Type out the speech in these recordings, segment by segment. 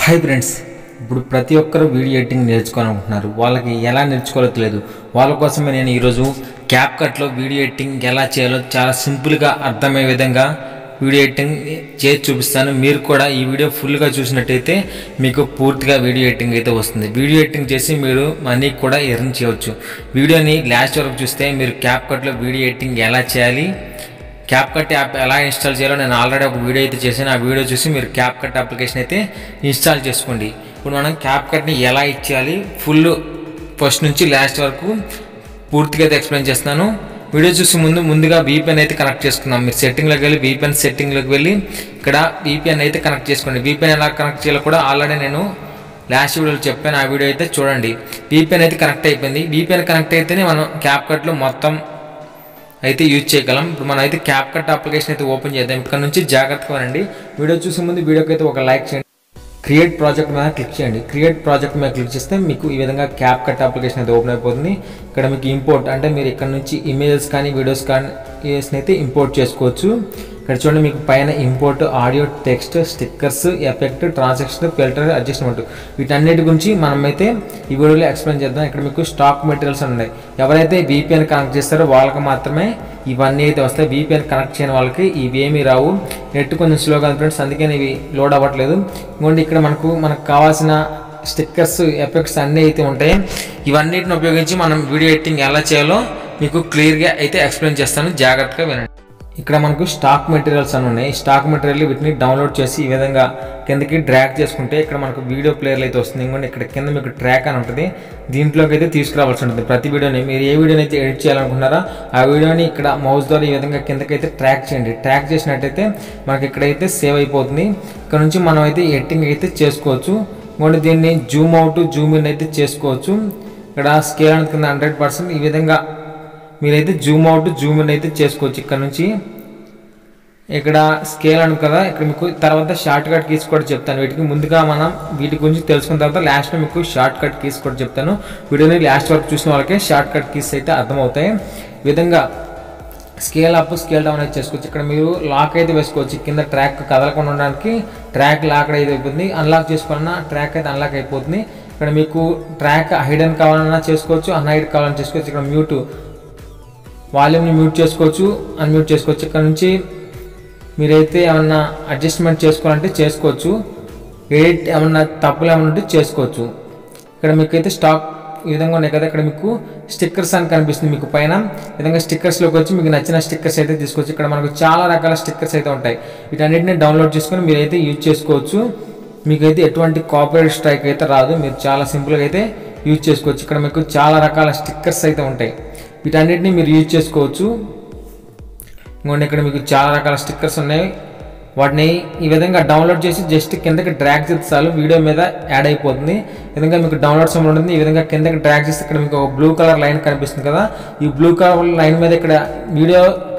Hi friends, ఇప్పుడు ప్రతి ఒక్కరు వీడియో ఎడిటింగ్ నేర్చుకోవాలనుకుంటున్నారు. వాళ్ళకి ఎలా నేర్చుకోవాలో తెలియదు. వాళ్ళ కోసమే నేను ఈరోజు క్యాప్కట్లో వీడియో ఎడిటింగ్ ఎలా చేయాలో చాలా సింపుల్గా అర్థమయ్యే విధంగా వీడియో ఎడిటింగ్ చేసి చూపిస్తాను. మీరు కూడా ఈ వీడియో ఫుల్గా చూసినట్టయితే మీకు పూర్తిగా వీడియో ఎడిటింగ్ అయితే వస్తుంది. వీడియో ఎడిటింగ్ చేసి మీరు మనీ కూడా ఎర్న్ చేయవచ్చు. వీడియోని లాస్ట్ వరకు చూస్తే మీరు క్యాప్కట్లో వీడియో ఎడిటింగ్ ఎలా చేయాలి, క్యాప్కట్ యాప్ ఎలా ఇన్స్టాల్ చేయాలో నేను ఆల్రెడీ ఒక వీడియో అయితే చేశాను. ఆ వీడియో చూసి మీరు క్యాప్కట్ అప్లికేషన్ అయితే ఇన్స్టాల్ చేసుకోండి. ఇప్పుడు మనం క్యాప్కట్ని ఎలా ఇచ్చేయాలి ఫుల్ ఫస్ట్ నుంచి లాస్ట్ వరకు పూర్తిగా అయితే ఎక్స్ప్లెయిన్ చేస్తున్నాను. వీడియో చూసి ముందుగా VPN అయితే కనెక్ట్ చేసుకుందాం. మీరు సెట్టింగ్లోకి వెళ్ళి VPN సెట్టింగ్లోకి వెళ్ళి ఇక్కడ VPN అయితే కనెక్ట్ చేసుకోండి. VPN ఎలా కనెక్ట్ చేయాలో కూడా ఆల్రెడీ నేను లాస్ట్ వీడియోలో చెప్పాను. ఆ వీడియో అయితే చూడండి. VPN అయితే కనెక్ట్ అయిపోయింది. VPN కనెక్ట్ అయితేనే మనం క్యాప్కట్లో మొత్తం అయితే యూజ్ చేయగలం. ఇప్పుడు మనం అయితే క్యాప్కట్ అప్లికేషన్ అయితే ఓపెన్ చేద్దాం. ఇక్కడ నుంచి జాగ్రత్తగా రండి. వీడియో చూసే ముందు వీడియోకి అయితే ఒక లైక్ చేయండి. క్రియేట్ ప్రాజెక్ట్ మీద క్లిక్ చేయండి. క్రియేట్ ప్రాజెక్ట్ మీద క్లిక్ చేస్తే మీకు ఈ విధంగా క్యాప్కట్ అప్లికేషన్ అయితే ఓపెన్ అయిపోతుంది. ఇక్కడ మీకు ఇంపోర్ట్ అంటే మీరు ఇక్కడ నుంచి ఇమేజెస్ కానీ వీడియోస్ కానీ అయితే ఇంపోర్ట్ చేసుకోవచ్చు. ఇక్కడ చూడండి, మీకు పైన import audio, text, stickers, effect, transaction, filter, adjustment వీటన్నిటి గురించి మనమైతే ఈ వీడియోలో ఎక్స్ప్లెయిన్ చేద్దాం. ఇక్కడ మీకు స్టాక్ మెటీరియల్స్ ఉన్నాయి. ఎవరైతే VPN కనెక్ట్ చేస్తారో వాళ్ళకి మాత్రమే ఇవన్నీ అయితే వస్తాయి. VPN కనెక్ట్ చేయని వాళ్ళకి ఇవేమీ రావు. నెట్ కొంచెం స్లోగా ఫ్రెండ్స్, అందుకని ఇవి లోడ్ అవ్వట్లేదు. ఇంకోండి, ఇక్కడ మనకు కావాల్సిన స్టిక్కర్స్, ఎఫెక్ట్స్ అన్నీ అయితే ఉంటాయి. ఇవన్నిటిని ఉపయోగించి మనం వీడియో ఎడిటింగ్ ఎలా చేయాలో మీకు క్లియర్గా అయితే ఎక్స్ప్లెయిన్ చేస్తాను. జాగ్రత్తగా వినండి. ఇక్కడ మనకు స్టాక్ మెటీరియల్స్ అని ఉన్నాయి. స్టాక్ మెటీరియల్ వీటిని డౌన్లోడ్ చేసి ఈ విధంగా కిందకి డ్రాగ్ చేసుకుంటే ఇక్కడ మనకు వీడియో ప్లేయర్లు అయితే వస్తుంది. ఇంకోటి ఇక్కడ కింద మీకు ట్రాక్ అని ఉంటుంది. దీంట్లోకి అయితే తీసుకురావాల్సి ఉంటుంది. ప్రతి వీడియోని మీరు ఏ వీడియోని అయితే ఎడిట్ చేయాలనుకుంటున్నారో ఆ వీడియోని ఇక్కడ మౌస్ ద్వారా ఈ విధంగా కిందకైతే ట్రాక్ చేయండి. ట్రాక్ చేసినట్టయితే మనకి ఇక్కడైతే సేవ్ అయిపోతుంది. ఇక్కడ నుంచి మనం అయితే ఎడిటింగ్ అయితే చేసుకోవచ్చు. ఇంకోటి దీన్ని జూమ్ అవుట్, జూమ్ ఇన్ అయితే చేసుకోవచ్చు. ఇక్కడ స్కేల్ అనుకున్న 100% ఈ విధంగా మీరైతే జూమ్ అవుట్, జూమ్ ఇన్ అయితే చేసుకోవచ్చు. ఇక్కడ నుంచి ఇక్కడ స్కేల్ అను కదా, ఇక్కడ మీకు తర్వాత షార్ట్ కట్ కీస్ కూడా చెప్తాను. వీటికి ముందుగా మనం వీటి గురించి తెలుసుకున్న తర్వాత లాస్ట్లో మీకు షార్ట్ కట్ కీస్ కూడా చెప్తాను. వీడియోని లాస్ట్ వరకు చూసిన వాళ్ళకే షార్ట్ కట్ కీస్ అయితే అర్థమవుతాయి. ఈ విధంగా స్కేల్ అప్, స్కేల్ డౌన్ అయితే చేసుకోవచ్చు. ఇక్కడ మీరు లాక్ అయితే వేసుకోవచ్చు. కింద ట్రాక్ కదలకుండా ఉండడానికి ట్రాక్ లాక్ అయితే అయిపోతుంది. అన్లాక్ చేసుకోవాలన్నా ట్రాక్ అయితే అన్లాక్ అయిపోతుంది. ఇక్కడ మీకు ట్రాక్ హైడెన్ కావాలన్నా చేసుకోవచ్చు, అన్హైడ్ కావాలన్నా చేసుకోవచ్చు. ఇక్కడ మ్యూట్, వాల్యూమ్ని మ్యూట్ చేసుకోవచ్చు, అన్మ్యూట్ చేసుకోవచ్చు. ఇక్కడ నుంచి మీరైతే ఏమన్నా అడ్జస్ట్మెంట్ చేసుకోవాలంటే చేసుకోవచ్చు. ఎడిట్ ఏమన్నా తప్పులు ఏమన్నా ఉంటే చేసుకోవచ్చు. ఇక్కడ మీకైతే స్టాక్ ఈ విధంగా ఉన్నాయి కదా. ఇక్కడ మీకు స్టిక్కర్స్ అని కనిపిస్తుంది. మీకు పైన విధంగా స్టిక్కర్స్లోకి వచ్చి మీకు నచ్చిన స్టిక్కర్స్ అయితే తీసుకోవచ్చు. ఇక్కడ మనకు చాలా రకాల స్టిక్కర్స్ అయితే ఉంటాయి. వీటన్నిటిని డౌన్లోడ్ చేసుకొని మీరైతే యూజ్ చేసుకోవచ్చు. మీకైతే ఎటువంటి కాపీరైట్ స్ట్రైక్ అయితే రాదు. మీరు చాలా సింపుల్గా అయితే యూజ్ చేసుకోవచ్చు. ఇక్కడ మీకు చాలా రకాల స్టిక్కర్స్ అయితే ఉంటాయి. వీటన్నిటిని మీరు యూజ్ చేసుకోవచ్చు. ఇంకోండి, ఇక్కడ మీకు చాలా రకాల స్టిక్కర్స్ ఉన్నాయి. వాటిని ఈ విధంగా డౌన్లోడ్ చేసి జస్ట్ కిందకి డ్రాగ్ చేస్తే చాలు వీడియో మీద యాడ్ అయిపోతుంది. ఈ విధంగా మీకు డౌన్లోడ్ సింబల్ ఉంటుంది. ఈ విధంగా కిందకి డ్రాగ్ చేస్తే ఇక్కడ మీకు ఒక బ్లూ కలర్ లైన్ కనిపిస్తుంది కదా. ఈ బ్లూ కలర్ లైన్ మీద ఇక్కడ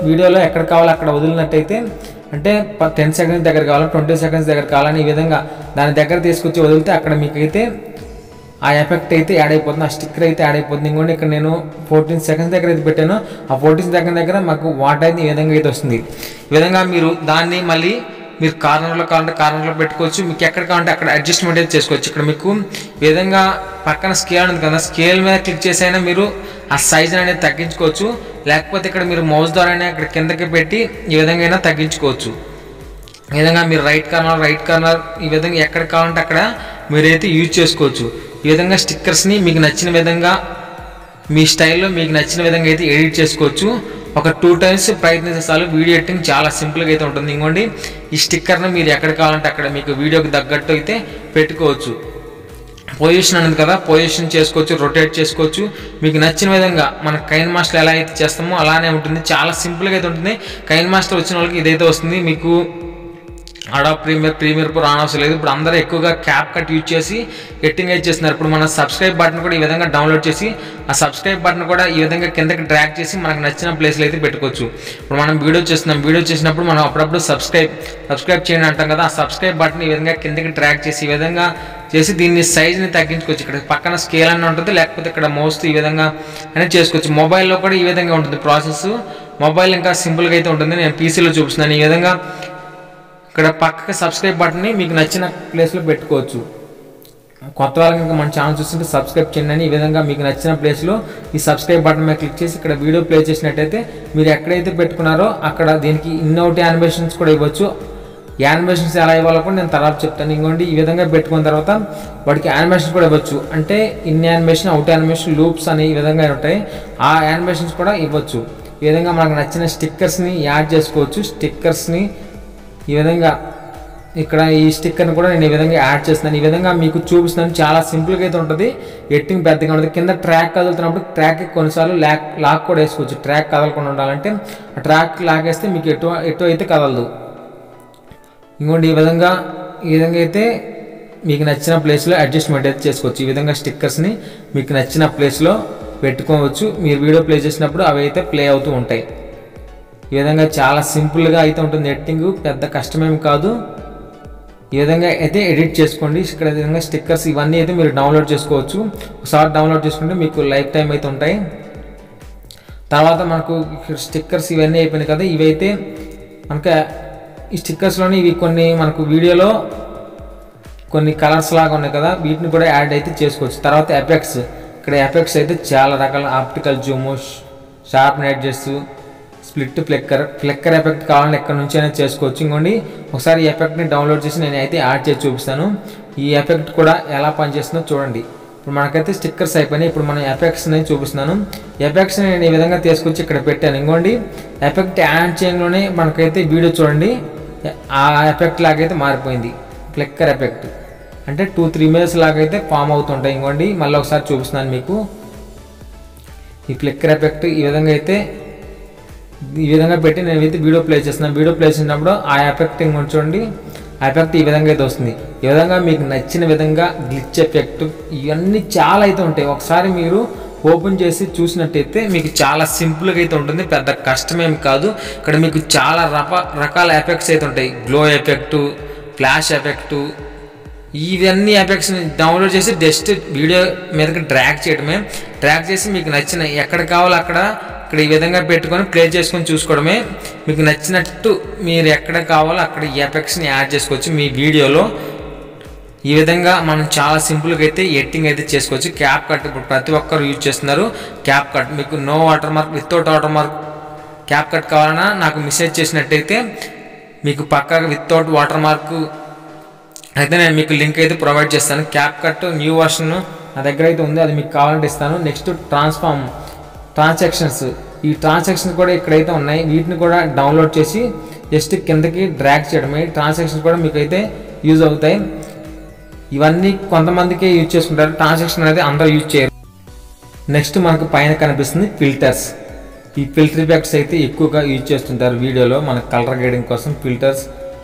వీడియోలో ఎక్కడ కావాలో అక్కడ వదిలినట్టయితే, అంటే 10 సెకండ్స్ దగ్గర కావాలి, 20 సెకండ్స్ దగ్గర కావాలని ఈ విధంగా దాని దగ్గర తీసుకొచ్చి వదిలితే అక్కడ మీకైతే ఆ ఎఫెక్ట్ అయితే యాడ్ అయిపోతుంది, ఆ స్టిక్కర్ అయితే యాడ్ అయిపోతుంది. ఇంకోటి ఇక్కడ నేను 14 సెకండ్స్ దగ్గర అయితే పెట్టాను. ఆ 14 సెకండ్ దగ్గర మాకు వాటర్ అయితే ఈ విధంగా అయితే వస్తుంది. ఈ విధంగా మీరు దాన్ని మళ్ళీ మీరు కార్నర్లో కావాలంటే కార్నర్లో పెట్టుకోవచ్చు. మీకు ఎక్కడ కావాలంటే అక్కడ అడ్జస్ట్మెంట్ అయితే చేసుకోవచ్చు. ఇక్కడ మీకు ఈ విధంగా పక్కన స్కేల్ ఉంది కదా, స్కేల్ మీద క్లిక్ చేసి అయినా మీరు ఆ సైజ్ అనేది తగ్గించుకోవచ్చు. లేకపోతే ఇక్కడ మీరు మౌస్ ద్వారానే ఇక్కడ కిందకి పెట్టి ఈ విధంగా అయినా తగ్గించుకోవచ్చు. ఈ విధంగా మీరు రైట్ కార్నర్ ఈ విధంగా ఎక్కడ కావాలంటే అక్కడ మీరైతే యూజ్ చేసుకోవచ్చు. ఈ విధంగా స్టిక్కర్స్ని మీకు నచ్చిన విధంగా మీ స్టైల్లో మీకు నచ్చిన విధంగా అయితే ఎడిట్ చేసుకోవచ్చు. ఒక 2 టైమ్స్ ప్రయత్నిస్తే చాలు వీడియో ఎడిటింగ్ చాలా సింపుల్గా అయితే ఉంటుంది. ఇంకోండి, ఈ స్టిక్కర్ని మీరు ఎక్కడ కావాలంటే అక్కడ మీకు వీడియోకి తగ్గట్టు అయితే పెట్టుకోవచ్చు. పొజిషన్ అనేది కదా, పొజిషన్ చేసుకోవచ్చు, రొటేట్ చేసుకోవచ్చు. మీకు నచ్చిన విధంగా మన కైన్ మాస్టర్ ఎలా అయితే చేస్తామో అలానే ఉంటుంది. చాలా సింపుల్గా అయితే ఉంటుంది. కైన్ మాస్టర్ వచ్చిన వాళ్ళకి ఇదైతే వస్తుంది. మీకు అడాబ్ ప్రీమియర్ ప్రో అవసరం లేదు. ఇప్పుడు అందరూ ఎక్కువగా క్యాప్కట్ యూజ్ చేసి ఎడిటింగ్ అయితే చేస్తున్నారు. ఇప్పుడు మన సబ్స్క్రైబ్ బటన్ కూడా ఈ విధంగా డౌన్లోడ్ చేసి ఆ సబ్స్క్రైబ్ బటన్ కూడా ఈ విధంగా కిందకి డ్రాగ్ చేసి మనకు నచ్చిన ప్లేస్లో అయితే పెట్టుకోవచ్చు. ఇప్పుడు మనం వీడియో చేసినప్పుడు మనం అప్పుడప్పుడు సబ్స్క్రైబ్ చేయండి అంటాం కదా. ఆ సబ్స్క్రైబ్ బటన్ ఈ విధంగా కిందకి డ్రాగ్ చేసి ఈ విధంగా చేసి దీన్ని సైజ్ని తగ్గించుకోవచ్చు. ఇక్కడ పక్కన స్కేల్ అని ఉంటుంది, లేకపోతే ఇక్కడ మౌస్ ఈ విధంగా అనేది చేసుకోవచ్చు. మొబైల్లో కూడా ఈ విధంగా ఉంటుంది ప్రాసెస్. మొబైల్ ఇంకా సింపుల్గా అయితే ఉంటుంది. నేను పీసీలో చూపిస్తున్నాను. ఈ విధంగా ఇక్కడ పక్కకి సబ్స్క్రైబ్ బటన్ని మీకు నచ్చిన ప్లేస్లో పెట్టుకోవచ్చు. కొత్త వాళ్ళు కనుక మన ఛానల్ చూస్తుంటే సబ్స్క్రైబ్ చేయండి. ఈ విధంగా మీకు నచ్చిన ప్లేస్లో ఈ సబ్స్క్రైబ్ బటన్ మీద క్లిక్ చేసి ఇక్కడ వీడియో ప్లే చేసినట్టయితే మీరు ఎక్కడైతే పెట్టుకున్నారో అక్కడ దీనికి ఇన్అవుట్ యానిమేషన్స్ కూడా ఇవ్వచ్చు. యానిమేషన్స్ ఎలా ఇవ్వాలో కూడా నేను తర్వాత చెప్తాను. ఇంకోండి ఈ విధంగా పెట్టుకున్న తర్వాత వాటికి యానిమేషన్స్ కూడా ఇవ్వచ్చు. అంటే in animation, out animation, loops అని ఈ విధంగా ఉంటాయి. ఆ యానిమేషన్స్ కూడా ఇవ్వచ్చు. ఈ విధంగా మనకు నచ్చిన స్టిక్కర్స్ని యాడ్ చేసుకోవచ్చు. స్టిక్కర్స్ని ఈ విధంగా ఇక్కడ ఈ స్టిక్కర్ని కూడా నేను ఈ విధంగా యాడ్ చేస్తున్నాను. ఈ విధంగా మీకు చూపిస్తున్నాను. చాలా సింపుల్గా అయితే ఉంటుంది. ఎడిటింగ్ పెద్దగా ఉంటుంది. కింద ట్రాక్ కదులుతున్నప్పుడు ట్రాక్కి కొన్నిసార్లు లాక్ కూడా వేసుకోవచ్చు. ట్రాక్ కదలకుండా ఉండాలంటే ఆ ట్రాక్ లాగేస్తే మీకు ఎటు అయితే కదలదు. ఇంకోటి ఈ విధంగా అయితే మీకు నచ్చిన ప్లేస్లో అడ్జస్ట్మెంట్ అయితే చేసుకోవచ్చు. ఈ విధంగా స్టిక్కర్స్ని మీకు నచ్చిన ప్లేస్లో పెట్టుకోవచ్చు. మీరు వీడియో ప్లే చేసినప్పుడు అవి అయితే ప్లే అవుతూ ఉంటాయి. ఈ విధంగా చాలా సింపుల్గా అయితే ఉంటుంది. ఎడిటింగ్ పెద్ద కష్టమేమి కాదు. ఈ విధంగా అయితే ఎడిట్ చేసుకోండి. ఇక్కడ విధంగా స్టిక్కర్స్ ఇవన్నీ అయితే మీరు డౌన్లోడ్ చేసుకోవచ్చు. ఒకసారి డౌన్లోడ్ చేసుకుంటే మీకు లైఫ్ టైం అయితే ఉంటాయి. తర్వాత మనకు స్టిక్కర్స్ ఇవన్నీ అయిపోయినాయి కదా. ఇవైతే మనకు ఈ స్టిక్కర్స్లోని ఇవి కొన్ని మనకు వీడియోలో కొన్ని కలర్స్ లాగా ఉన్నాయి కదా, వీటిని కూడా యాడ్ అయితే చేసుకోవచ్చు. తర్వాత ఎఫెక్ట్స్, ఇక్కడ ఎఫెక్ట్స్ అయితే చాలా రకాల optical Zoom, sharp edges, split, ఫ్లెక్కర్ effect కావాలని ఎక్కడి నుంచి అయినా చేసుకోవచ్చు. ఇంకోండి ఒకసారి ఈ ఎఫెక్ట్ని డౌన్లోడ్ చేసి నేను అయితే యాడ్ చేసి చూపిస్తాను. ఈ ఎఫెక్ట్ కూడా ఎలా పనిచేస్తుందో చూడండి. ఇప్పుడు మనకైతే స్టిక్కర్స్ అయిపోయినాయి. ఇప్పుడు మనం ఎఫెక్ట్స్ని చూపిస్తున్నాను. ఎఫెక్ట్స్ని నేను ఈ విధంగా తీసుకొచ్చి ఇక్కడ పెట్టాను. ఇంకోండి ఎఫెక్ట్ యాడ్ చేయడంలోనే మనకైతే వీడియో చూడండి ఆ ఎఫెక్ట్ లాగైతే మారిపోయింది. ఫ్లెక్కర్ ఎఫెక్ట్ అంటే 2-3 ఇమేజెస్ లాగైతే ఫామ్ అవుతుంటాయి. ఇంకోండి మళ్ళీ ఒకసారి చూపిస్తున్నాను మీకు. ఈ ఫ్లెక్కర్ ఎఫెక్ట్ ఈ విధంగా పెట్టి నేనైతే వీడియో ప్లే చేస్తున్నాను. వీడియో ప్లే చేసినప్పుడు ఆ ఎఫెక్ట్ ఇంకొంచెం చూడండి, ఆ ఎఫెక్ట్ ఈ విధంగా అయితే వస్తుంది. ఈ విధంగా మీకు నచ్చిన విధంగా గ్లిచ్ ఎఫెక్ట్ ఇవన్నీ చాలా అయితే ఉంటాయి. ఒకసారి మీరు ఓపెన్ చేసి చూసినట్టయితే మీకు చాలా సింపుల్గా అయితే ఉంటుంది. పెద్ద కష్టమేమి కాదు. ఇక్కడ మీకు చాలా రకాల ఎఫెక్ట్స్ అయితే ఉంటాయి. గ్లో ఎఫెక్టు, ఫ్లాష్ ఎఫెక్టు, ఇవన్నీ ఎఫెక్ట్స్ని డౌన్లోడ్ చేసి జస్ట్ వీడియో మీదకి డ్రాగ్ చేయడమే. డ్రాగ్ చేసి మీకు నచ్చిన ఎక్కడ కావాలో అక్కడ ఇక్కడ ఈ విధంగా పెట్టుకొని ప్లే చేసుకొని చూసుకోవడమే. మీకు నచ్చినట్టు మీరు ఎక్కడ కావాలో అక్కడ ఈ ఎఫెక్ట్స్ని యాడ్ చేసుకోవచ్చు మీ వీడియోలో. ఈ విధంగా మనం చాలా సింపుల్గా అయితే ఎడిటింగ్ అయితే చేసుకోవచ్చు. క్యాప్ కట్ ఇప్పుడు ప్రతి ఒక్కరు యూజ్ చేస్తున్నారు. క్యాప్ కట్ మీకు no watermark, without watermark CapCut కావాలన్నా నాకు మెసేజ్ చేసినట్టయితే మీకు పక్కాగా వితౌట్ వాటర్ మార్క్ అయితే నేను మీకు లింక్ అయితే ప్రొవైడ్ చేస్తాను. క్యాప్ కట్ న్యూ వర్షన్ నా దగ్గర అయితే ఉంది, అది మీకు కావాలంటే ఇస్తాను. నెక్స్ట్ ట్రాన్సాక్షన్స్, ఈ ట్రాన్సాక్షన్స్ కూడా ఇక్కడైతే ఉన్నాయి. వీటిని కూడా డౌన్లోడ్ చేసి జస్ట్ కిందకి డ్రాగ్ చేయడమే. ట్రాన్సాక్షన్స్ కూడా మీకు అయితే యూజ్ అవుతాయి. ఇవన్నీ కొంతమందికే యూజ్ చేసుకుంటారు. ట్రాన్సాక్షన్ అనేది అందరూ యూజ్ చేయరు. నెక్స్ట్ మనకు పైన కనిపిస్తుంది ఫిల్టర్స్. ఈ ఫిల్టర్ ఎఫెక్ట్స్ అయితే ఎక్కువగా యూజ్ చేస్తుంటారు వీడియోలో. మన కలర్ గ్రేడింగ్ కోసం ఫిల్టర్స్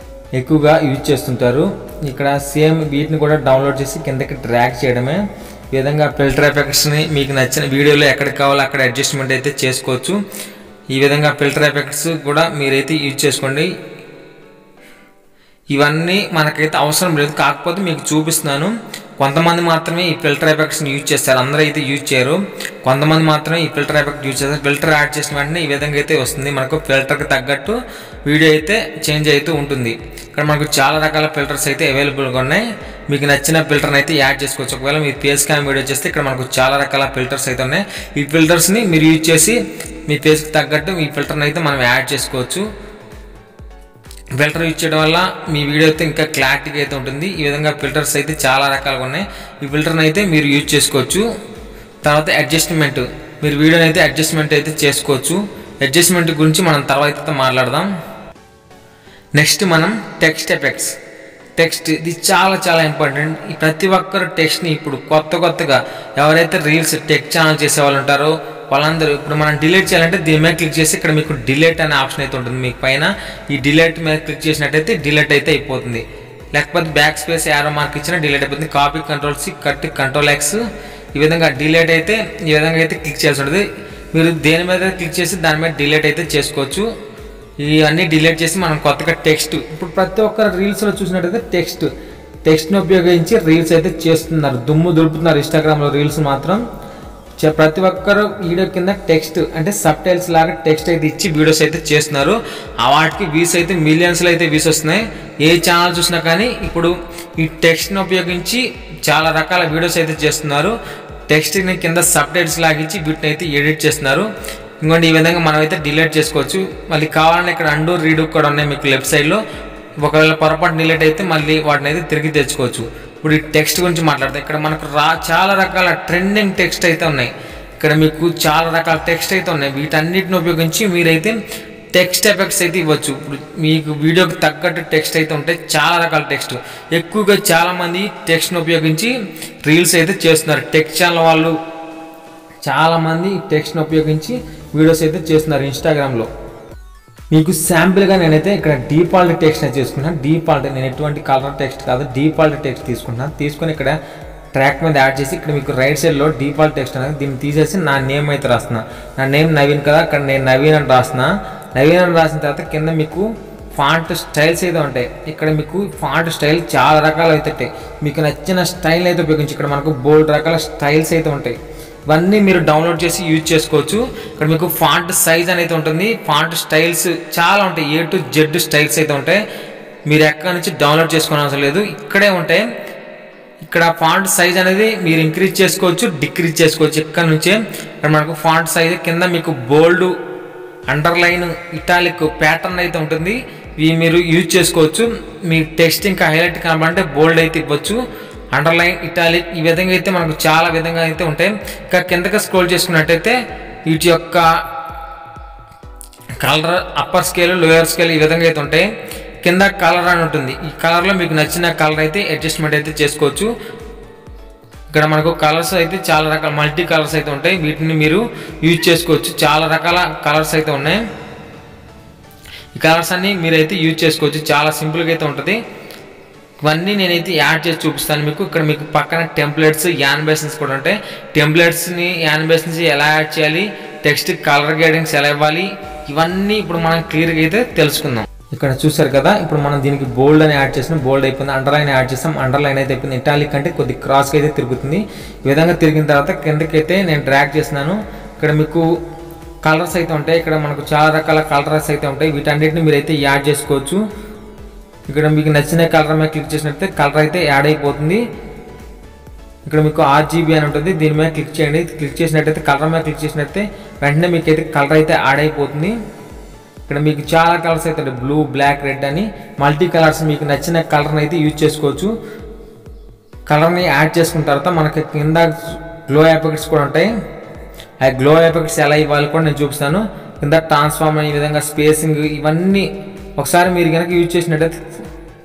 ఎక్కువగా యూజ్ చేస్తుంటారు. ఇక్కడ సేమ్ వీటిని కూడా డౌన్లోడ్ చేసి కిందకి డ్రాగ్ చేయడమే. ఈ విధంగా ఫిల్టర్ ఎఫెక్ట్స్ని మీకు నచ్చిన వీడియోలో ఎక్కడికి కావాలో అక్కడ అడ్జస్ట్మెంట్ అయితే చేసుకోవచ్చు. ఈ విధంగా ఫిల్టర్ ఎఫెక్ట్స్ కూడా మీరైతే యూజ్ చేసుకోండి. ఇవన్నీ మనకైతే అవసరం లేదు, కాకపోతే మీకు చూపిస్తున్నాను. కొంతమంది మాత్రమే ఈ ఫిల్టర్ ఎఫెక్ట్స్ని యూజ్ చేస్తారు, అందరూ అయితే యూజ్ చేయరు. కొంతమంది మాత్రమే ఈ ఫిల్టర్ ఎఫెక్ట్ యూజ్ చేస్తారు. ఫిల్టర్ యాడ్ చేసిన వెంటనే ఈ విధంగా అయితే వస్తుంది. మనకు ఫిల్టర్కి తగ్గట్టు వీడియో అయితే చేంజ్ అవుతూ ఉంటుంది. ఇక్కడ మనకు చాలా రకాల ఫిల్టర్స్ అయితే అవైలబుల్గా ఉన్నాయి. మీకు నచ్చిన ఫిల్టర్ని అయితే యాడ్ చేసుకోవచ్చు. ఒకవేళ మీరు ఫేస్ క్యామ్ వీడియో చేస్తే ఇక్కడ మనకు చాలా రకాల ఫిల్టర్స్ అయితే ఉన్నాయి. ఈ ఫిల్టర్స్ని మీరు యూజ్ చేసి మీ ఫేస్కి తగ్గట్టు ఈ ఫిల్టర్ని అయితే మనం యాడ్ చేసుకోవచ్చు. ఫిల్టర్ యూజ్ చేయడం వల్ల మీ వీడియో అయితే ఇంకా క్లారిటీగా అయితే ఉంటుంది. ఈ విధంగా ఫిల్టర్స్ అయితే చాలా రకాలుగా ఉన్నాయి. ఈ ఫిల్టర్ని అయితే మీరు యూజ్ చేసుకోవచ్చు. తర్వాత అడ్జస్ట్మెంట్, మీరు వీడియోని అయితే అడ్జస్ట్మెంట్ అయితే చేసుకోవచ్చు. అడ్జస్ట్మెంట్ గురించి మనం తర్వాత మాట్లాడదాం. నెక్స్ట్ మనం టెక్స్ట్ ఎఫెక్ట్స్. టెక్స్ట్ ఇది చాలా ఇంపార్టెంట్. ఈ ప్రతి ఒక్కరు టెక్స్ట్ని ఇప్పుడు కొత్తగా ఎవరైతే రీల్స్ టెక్ ఛానల్ చేసే వాళ్ళు ఉంటారో వాళ్ళందరూ ఇప్పుడు మనం డిలీట్ చేయాలంటే దీని మీద క్లిక్ చేసి ఇక్కడ మీకు డిలీట్ అనే ఆప్షన్ అయితే ఉంటుంది. మీకు పైన ఈ డిలీట్ మీద క్లిక్ చేసినట్టయితే డిలీట్ అయితే అయిపోతుంది. లేకపోతే బ్యాక్ స్పేస్ యారో మార్క్ ఇచ్చినా డిలీట్ అయిపోతుంది. కాపీ Ctrl+C, కట్ Ctrl+X, ఈ విధంగా డిలీట్ అయితే ఈ విధంగా అయితే క్లిక్ చేయాల్సి ఉంటుంది. మీరు దేని మీద క్లిక్ చేసి దాని మీద డిలీట్ అయితే చేసుకోవచ్చు. ఇవన్నీ డిలీట్ చేసి మనం కొత్తగా టెక్స్ట్, ఇప్పుడు ప్రతి ఒక్కరు రీల్స్లో చూసినట్టయితే టెక్స్ట్ని ఉపయోగించి రీల్స్ అయితే చేస్తున్నారు, దుమ్ము దులుపుతున్నారు. ఇన్స్టాగ్రామ్లో రీల్స్ మాత్రం ప్రతి ఒక్కరు వీడియో కింద టెక్స్ట్ అంటే సబ్ టైల్స్ లాగా టెక్స్ట్ అయితే ఇచ్చి వీడియోస్ అయితే చేస్తున్నారు. ఆ వాటికి వ్యూస్ అయితే మిలియన్స్లో అయితే వ్యూస్ వస్తున్నాయి. ఏ ఛానల్ చూసినా కానీ ఇప్పుడు ఈ టెక్స్ట్ని ఉపయోగించి చాలా రకాల వీడియోస్ అయితే చేస్తున్నారు. టెక్స్ట్ని కింద సబ్ టైటిల్స్ లాగించి వీటిని అయితే ఎడిట్ చేస్తున్నారు. ఇంకోటి ఈ విధంగా మనం అయితే డిలీట్ చేసుకోవచ్చు. మళ్ళీ కావాలని ఇక్కడ అండూ రీడూ కూడా ఉన్నాయి మీకు లెఫ్ట్ సైడ్లో. ఒకవేళ పొరపాటు డిలీట్ అయితే మళ్ళీ వాటిని అయితే తిరిగి తెచ్చుకోవచ్చు. ఇప్పుడు ఈ టెక్స్ట్ గురించి మాట్లాడితే ఇక్కడ మనకు చాలా రకాల ట్రెండింగ్ టెక్స్ట్ అయితే ఉన్నాయి. ఇక్కడ మీకు చాలా రకాల టెక్స్ట్ అయితే ఉన్నాయి. వీటన్నిటిని ఉపయోగించి మీరైతే టెక్స్ట్ ఎఫెక్ట్స్ అయితే ఇవ్వచ్చు. ఇప్పుడు మీకు వీడియోకి తగ్గట్టు టెక్స్ట్ అయితే ఉంటాయి. చాలా రకాల టెక్స్ట్ ఎక్కువగా చాలామంది టెక్స్ట్ని ఉపయోగించి రీల్స్ అయితే చేస్తున్నారు. టెక్స్ట్ ఛానల్ వాళ్ళు చాలామంది టెక్స్ట్ని ఉపయోగించి వీడియోస్ అయితే చేస్తున్నారు ఇన్స్టాగ్రామ్లో. మీకు శాంపుల్గా నేనైతే ఇక్కడ డిఫాల్ట్ టెక్స్ట్ చేసుకున్నాను. డిఫాల్ట్ నేను ఎటువంటి కలర్ టెక్స్ట్ కాదు, డిఫాల్ట్ టెక్స్ట్ తీసుకున్నాను. తీసుకొని ఇక్కడ ట్రాక్ మీద యాడ్ చేసి ఇక్కడ మీకు రైట్ సైడ్లో డిఫాల్ట్ టెక్స్ట్ అనేది దీన్ని తీసేసి నా నేమ్ అయితే రాస్తున్నా. నా నేమ్ నవీన్ కదా, అక్కడ నేను నవీన్ అని రాస్తున్నా. నవీన్ అని రాసిన తర్వాత కింద మీకు ఫాంట్ స్టైల్స్ అయితే ఉంటాయి. ఇక్కడ మీకు ఫాంట్ స్టైల్ చాలా రకాలు అయితే ఉంటాయి. మీకు నచ్చిన స్టైల్ అయితే ఉపయోగించి ఇక్కడ మనకు బోల్డ్ రకాల స్టైల్స్ అయితే ఉంటాయి. ఇవన్నీ మీరు డౌన్లోడ్ చేసి యూజ్ చేసుకోవచ్చు. ఇక్కడ మీకు ఫాంట్ సైజ్ అనేది ఉంటుంది. ఫాంట్ స్టైల్స్ చాలా ఉంటాయి. A to Z స్టైల్స్ అయితే ఉంటాయి. మీరు ఎక్కడి నుంచి డౌన్లోడ్ చేసుకోవడం అవసరం లేదు, ఇక్కడే ఉంటాయి. ఇక్కడ ఫాంట్ సైజ్ అనేది మీరు ఇంక్రీజ్ చేసుకోవచ్చు, డిక్రీజ్ చేసుకోవచ్చు. ఇక్కడ నుంచే ఇక్కడ మనకు ఫాంట్ సైజ్ కింద మీకు బోల్డ్, అండర్లైన్, ఇటాలిక్ ప్యాటర్న్ అయితే ఉంటుంది. ఇవి మీరు యూజ్ చేసుకోవచ్చు. మీ టెక్స్ట్ ఇంకా హైలైట్ కావాలంటే బోల్డ్ అయితే ఇవ్వచ్చు, అండర్లైన్, ఇటాలిక్ ఈ విధంగా అయితే మనకు చాలా విధంగా అయితే ఉంటాయి. ఇంకా కిందకి స్క్రోల్ చేసుకున్నట్టయితే వీటి యొక్క colour upper scale, lower scale ఈ విధంగా అయితే ఉంటాయి. కింద కలర్ అని ఉంటుంది. ఈ కలర్లో మీకు నచ్చిన కలర్ అయితే అడ్జస్ట్మెంట్ అయితే చేసుకోవచ్చు. ఇక్కడ మనకు కలర్స్ అయితే చాలా రకాల మల్టీ కలర్స్ అయితే ఉంటాయి. వీటిని మీరు యూజ్ చేసుకోవచ్చు. చాలా రకాల కలర్స్ అయితే ఉన్నాయి. ఈ కలర్స్ అన్ని మీరైతే యూజ్ చేసుకోవచ్చు. చాలా సింపుల్గా అయితే ఉంటుంది. ఇవన్నీ నేనైతే యాడ్ చేసి చూపిస్తాను మీకు. ఇక్కడ మీకు పక్కన టెంప్లెట్స్, యానిమేషన్స్ కూడా ఉంటాయి. టెంప్లెట్స్ని, యానిమేషన్స్ ఎలా యాడ్ చేయాలి, టెక్స్ట్ కలర్ గ్రేడింగ్స్ ఎలా ఇవ్వాలి, ఇవన్నీ ఇప్పుడు మనం క్లియర్గా అయితే తెలుసుకుందాం. ఇక్కడ చూసారు కదా, ఇప్పుడు మనం దీనికి బోల్డ్ అని యాడ్ చేసినాం, బోల్డ్ అయిపోయింది. అండర్లైన్ యాడ్ చేసాం, అండర్లైన్ అయితే అయిపోయింది. ఇటాలిక్ అంటే కొద్ది క్రాస్కి అయితే తిరుగుతుంది. ఈ విధంగా తిరిగిన తర్వాత కిందకైతే నేను డ్రాగ్ చేస్తున్నాను. ఇక్కడ మీకు కలర్స్ అయితే ఉంటాయి. ఇక్కడ మనకు చాలా రకాల కలర్స్ అయితే ఉంటాయి. వీటన్నిటిని మీరైతే యాడ్ చేసుకోవచ్చు. ఇక్కడ మీకు నచ్చిన కలర్ మీద క్లిక్ చేసినట్లయితే కలర్ అయితే యాడ్ అయిపోతుంది. ఇక్కడ మీకు RGB అని ఉంటుంది. దీని మీద క్లిక్ చేయండి. క్లిక్ చేసినట్టయితే కలర్ మీద క్లిక్ చేసినట్లయితే వెంటనే మీకు అయితే కలర్ అయితే యాడ్ అయిపోతుంది. ఇక్కడ మీకు చాలా కలర్స్ అయితే ఉంటాయి. బ్లూ, బ్లాక్, రెడ్ అని మల్టీ కలర్స్. మీకు నచ్చిన కలర్ని అయితే యూజ్ చేసుకోవచ్చు. కలర్ని యాడ్ చేసుకున్న తర్వాత మనకి కింద గ్లో ఎఫెక్ట్స్ కూడా ఉంటాయి. ఆ గ్లో ఎఫెక్ట్స్ ఎలా ఇవ్వాలి కూడా నేను చూపిస్తాను. కింద ట్రాన్స్ఫార్మ్ ఈ విధంగా స్పేసింగ్ ఇవన్నీ ఒకసారి మీరు కనుక యూజ్ చేసినట్టయితే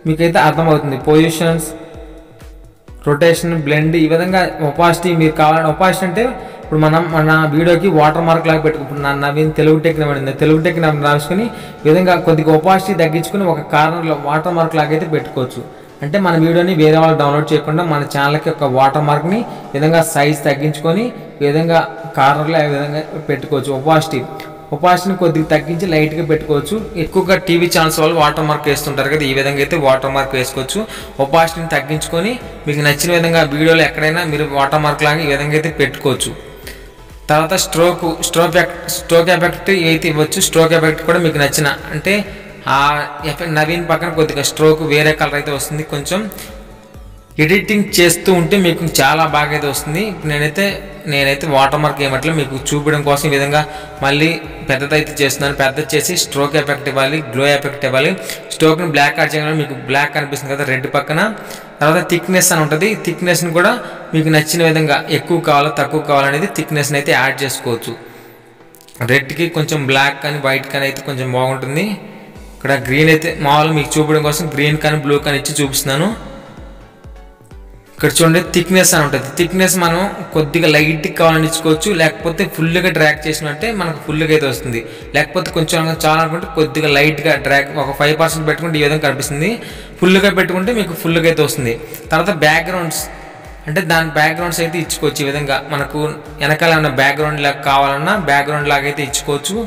మీకైతే అర్థమవుతుంది. పొజిషన్స్, రొటేషన్, బ్లెండ్ ఈ విధంగా ఒపాసిటీ మీరు కావాలని. ఒపాసిటీ అంటే ఇప్పుడు మనం మన వీడియోకి వాటర్ మార్క్ లాగా పెట్టుకుంటున్నాను. నా నవీన్ తెలుగు టెక్ పడింది. తెలుగు టెక్ రాసుకుని ఈ విధంగా కొద్దిగా ఒపాసిటీ తగ్గించుకుని ఒక కార్నర్లో వాటర్ మార్క్ లాగా అయితే పెట్టుకోవచ్చు. అంటే మన వీడియోని వేరే వాళ్ళు డౌన్లోడ్ చేయకుండా మన ఛానల్కి ఒక వాటర్ మార్క్ని ఈ విధంగా సైజ్ తగ్గించుకొని ఈ విధంగా కార్నర్లో ఈ విధంగా పెట్టుకోవచ్చు. ఒపాసిటీని కొద్దిగా తగ్గించి లైట్గా పెట్టుకోవచ్చు. ఎక్కువగా టీవీ ఛానల్స్ వాళ్ళు వాటర్ మార్క్ వేస్తుంటారు కదా, ఈ విధంగా అయితే వాటర్ మార్క్ వేసుకోవచ్చు. ఒపాసిటీని తగ్గించుకొని మీకు నచ్చిన విధంగా వీడియోలో ఎక్కడైనా మీరు వాటర్ మార్క్ లాగా ఈ విధంగా అయితే పెట్టుకోవచ్చు. తర్వాత స్ట్రోక్ ఎఫెక్ట్ అయితే ఇవ్వచ్చు. స్ట్రోక్ ఎఫెక్ట్ కూడా మీకు నచ్చిన అంటే ఆ ఎఫెక్ట్ నవీన్ పక్కన కొద్దిగా స్ట్రోక్ వేరే కలర్ అయితే వస్తుంది. కొంచెం ఎడిటింగ్ చేస్తూ ఉంటే మీకు చాలా బాగా అయితే వస్తుంది. నేనైతే వాటర్ మార్క్ ఏమట్లా మీకు చూపించడం కోసం ఈ విధంగా మళ్ళీ పెద్దదైతే చేస్తున్నాను. పెద్ద చేసి స్ట్రోక్ ఎఫెక్ట్ ఇవ్వాలి, గ్లో ఎఫెక్ట్ ఇవ్వాలి. స్ట్రోక్ని బ్లాక్ యాడ్ చేయడం మీకు బ్లాక్ కనిపిస్తుంది కదా రెడ్ పక్కన. తర్వాత థిక్నెస్ అని ఉంటుంది. థిక్నెస్ని కూడా మీకు నచ్చిన విధంగా ఎక్కువ కావాలో తక్కువ కావాలనేది థిక్నెస్ని అయితే యాడ్ చేసుకోవచ్చు. రెడ్కి కొంచెం బ్లాక్ కానీ వైట్ కానీ అయితే కొంచెం బాగుంటుంది. ఇక్కడ గ్రీన్ అయితే మామూలుగా మీకు చూపించడం కోసం గ్రీన్ కానీ బ్లూ కానీ ఇచ్చి చూపిస్తున్నాను. ఇక్కడ చూడండి థిక్నెస్ అని ఉంటుంది. థిక్నెస్ మనం కొద్దిగా లైట్గా కావాలని ఇచ్చుకోవచ్చు, లేకపోతే ఫుల్గా డ్రాగ్ చేసినట్టే మనకు ఫుల్గా అయితే వస్తుంది. లేకపోతే కొంచెం చాలా అనుకుంటే కొద్దిగా లైట్గా డ్రాగ్ ఒక 5% పెట్టుకుంటే ఈ విధంగా కనిపిస్తుంది. ఫుల్గా పెట్టుకుంటే మీకు ఫుల్గా అయితే వస్తుంది. తర్వాత బ్యాక్గ్రౌండ్స్ అంటే దాని బ్యాక్గ్రౌండ్స్ అయితే ఇచ్చుకోవచ్చు. ఈ విధంగా మనకు వెనకాల ఏమైనా బ్యాక్గ్రౌండ్ లాగా కావాలన్నా బ్యాక్గ్రౌండ్ లాగా అయితే ఇచ్చుకోవచ్చు.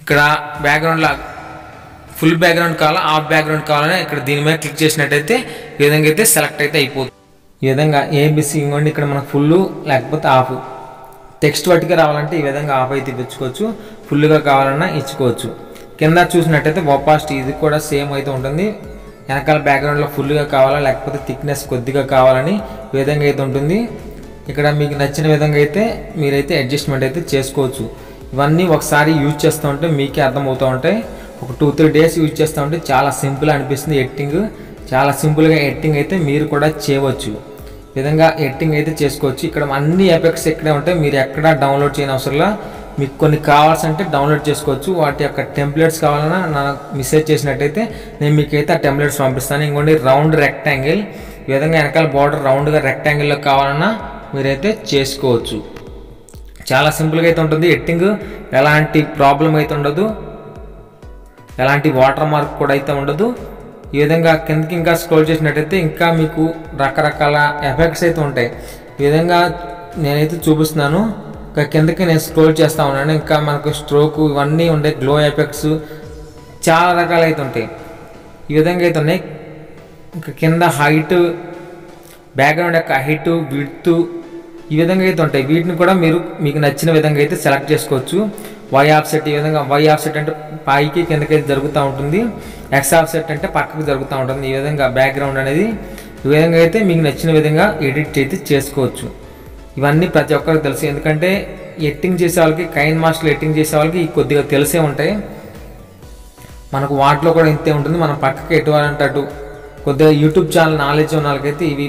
ఇక్కడ బ్యాక్గ్రౌండ్ లాగా ఫుల్ బ్యాక్గ్రౌండ్ కావాలా, హాఫ్ బ్యాక్గ్రౌండ్ కావాలని ఇక్కడ దీని మీద క్లిక్ చేసినట్టయితే ఈ విధంగా అయితే సెలెక్ట్ అయితే అయిపోతుంది. ఈ విధంగా ABC ఇంకోండి ఇక్కడ మనకు ఫుల్ లేకపోతే హాఫ్ టెక్స్ట్ పట్టుగా రావాలంటే ఈ విధంగా హాఫ్ అయితే ఇచ్చుకోవచ్చు, ఫుల్గా కావాలన్నా ఇచ్చుకోవచ్చు. కింద చూసినట్టయితే ఒపాసిటీ ఇది కూడా సేమ్ అయితే ఉంటుంది. వెనకాల బ్యాక్గ్రౌండ్లో ఫుల్గా కావాలా లేకపోతే థిక్నెస్ కొద్దిగా కావాలని ఈ విధంగా అయితే ఉంటుంది. ఇక్కడ మీకు నచ్చిన విధంగా అయితే మీరైతే అడ్జస్ట్మెంట్ అయితే చేసుకోవచ్చు. ఇవన్నీ ఒకసారి యూజ్ చేస్తూ ఉంటే మీకే అర్థమవుతూ ఉంటాయి. ఒక 2-3 డేస్ యూజ్ చేస్తూ ఉంటే చాలా సింపుల్ అనిపిస్తుంది ఎడిటింగ్. చాలా సింపుల్గా ఎడిటింగ్ అయితే మీరు కూడా చేయవచ్చు. ఈ విధంగా ఎడిటింగ్ అయితే చేసుకోవచ్చు. ఇక్కడ అన్ని ఎఫెక్ట్స్ ఇక్కడే ఉంటాయి. మీరు ఎక్కడ డౌన్లోడ్ చేయని అవసరంలా మీకు కొన్ని కావాల్సింటే డౌన్లోడ్ చేసుకోవచ్చు. వాటి యొక్క టెంప్లెట్స్ కావాలన్నా నాకు మెసేజ్ చేసినట్టయితే నేను మీకైతే ఆ టెంప్లెట్స్ పంపిస్తాను. ఇంకోటి రౌండ్ రెక్టాంగిల్, ఈ విధంగా వెనకాల బార్డర్ రౌండ్గా రెక్టాంగిల్లో కావాలన్నా మీరైతే చేసుకోవచ్చు. చాలా సింపుల్గా అయితే ఉంటుంది ఎడిటింగ్. ఎలాంటి ప్రాబ్లం అయితే ఉండదు, ఎలాంటి వాటర్ మార్క్ కూడా అయితే ఉండదు. ఈ విధంగా కిందకి ఇంకా స్క్రోల్ చేసినట్టయితే ఇంకా మీకు రకరకాల ఎఫెక్ట్స్ అయితే ఉంటాయి. ఈ విధంగా నేనైతే చూపిస్తున్నాను. ఇంకా కిందకి నేను స్క్రోల్ చేస్తూ ఉన్నాను. ఇంకా మనకు స్ట్రోక్ ఇవన్నీ ఉంటాయి, గ్లో ఎఫెక్ట్స్ చాలా రకాలు అయితే ఉంటాయి. ఈ విధంగా అయితే ఉన్నాయి. ఇంకా కింద హైట్, బ్యాక్గ్రౌండ్ యొక్క హైట్, విడ్త్ ఈ విధంగా అయితే ఉంటాయి. వీటిని కూడా మీరు మీకు నచ్చిన విధంగా అయితే సెలెక్ట్ చేసుకోవచ్చు. వై ఆఫ్సెట్, ఈ విధంగా వై ఆఫ్సెట్ అంటే పైకి కిందకైతే జరుగుతూ ఉంటుంది. ఎక్స్ ఆఫ్సెట్ అంటే పక్కకు జరుగుతూ ఉంటుంది. ఈ విధంగా బ్యాక్గ్రౌండ్ అనేది ఈ విధంగా అయితే మీకు నచ్చిన విధంగా ఎడిట్ అయితే చేసుకోవచ్చు. ఇవన్నీ ప్రతి ఒక్కరికి తెలుసు. ఎందుకంటే ఎడిటింగ్ చేసే వాళ్ళకి, కైన్ మాస్టర్ ఎడిటింగ్ చేసే వాళ్ళకి కొద్దిగా తెలిసే ఉంటాయి. మనకు వాటిలో కూడా ఇంతే ఉంటుంది. మనం పక్కకి ఎటువాలంటే అటు కొద్దిగా యూట్యూబ్ ఛానల్ నాలెడ్జ్ ఉన్న వాళ్ళకైతే ఇవి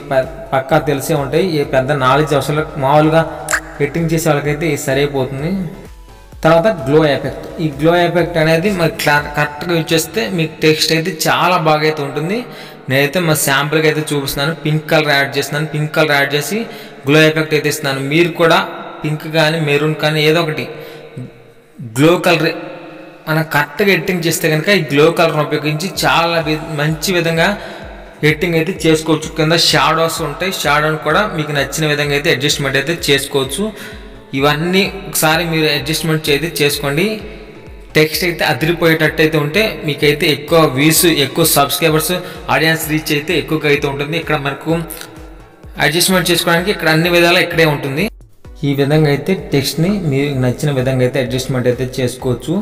పక్కా తెలిసే ఉంటాయి. ఏ పెద్ద నాలెడ్జ్ అవసరం, మామూలుగా ఎడిటింగ్ చేసే వాళ్ళకైతే ఇది సరైపోతుంది. తర్వాత గ్లో ఎఫెక్ట్. ఈ గ్లో ఎఫెక్ట్ అనేది మరి కరెక్ట్గా యూజ్ చేస్తే మీకు టెక్స్ట్ అయితే చాలా బాగా అయితే ఉంటుంది. నేనైతే మా శాంపుల్గా అయితే చూపిస్తున్నాను. పింక్ కలర్ యాడ్ చేస్తున్నాను. పింక్ కలర్ యాడ్ చేసి గ్లో ఎఫెక్ట్ అయితే ఇస్తున్నాను. మీరు కూడా పింక్ కానీ మెరూన్ కానీ ఏదో ఒకటి గ్లో కలర్ మనం కరెక్ట్గా ఎడిటింగ్ చేస్తే కనుక ఈ గ్లో కలర్ని ఉపయోగించి చాలా మంచి విధంగా ఎడిటింగ్ అయితే చేసుకోవచ్చు. కింద షాడోస్ ఉంటాయి, షాడోని కూడా మీకు నచ్చిన విధంగా అయితే అడ్జస్ట్మెంట్ అయితే చేసుకోవచ్చు. ఇవన్నీ ఒకసారి మీరు అడ్జస్ట్మెంట్ అయితే చేసుకోండి. టెక్స్ట్ అయితే అదిరిపోయేటట్టు అయితే ఉంటే మీకైతే ఎక్కువ వ్యూస్, ఎక్కువ సబ్స్క్రైబర్స్, ఆడియన్స్ రీచ్ అయితే ఎక్కువగా అయితే ఉంటుంది. ఇక్కడ మనకు అడ్జస్ట్మెంట్ చేసుకోవడానికి ఇక్కడ అన్ని విధాలు ఇక్కడే ఉంటుంది. ఈ విధంగా అయితే టెక్స్ట్ని మీకు నచ్చిన విధంగా అయితే అడ్జస్ట్మెంట్ అయితే చేసుకోవచ్చు.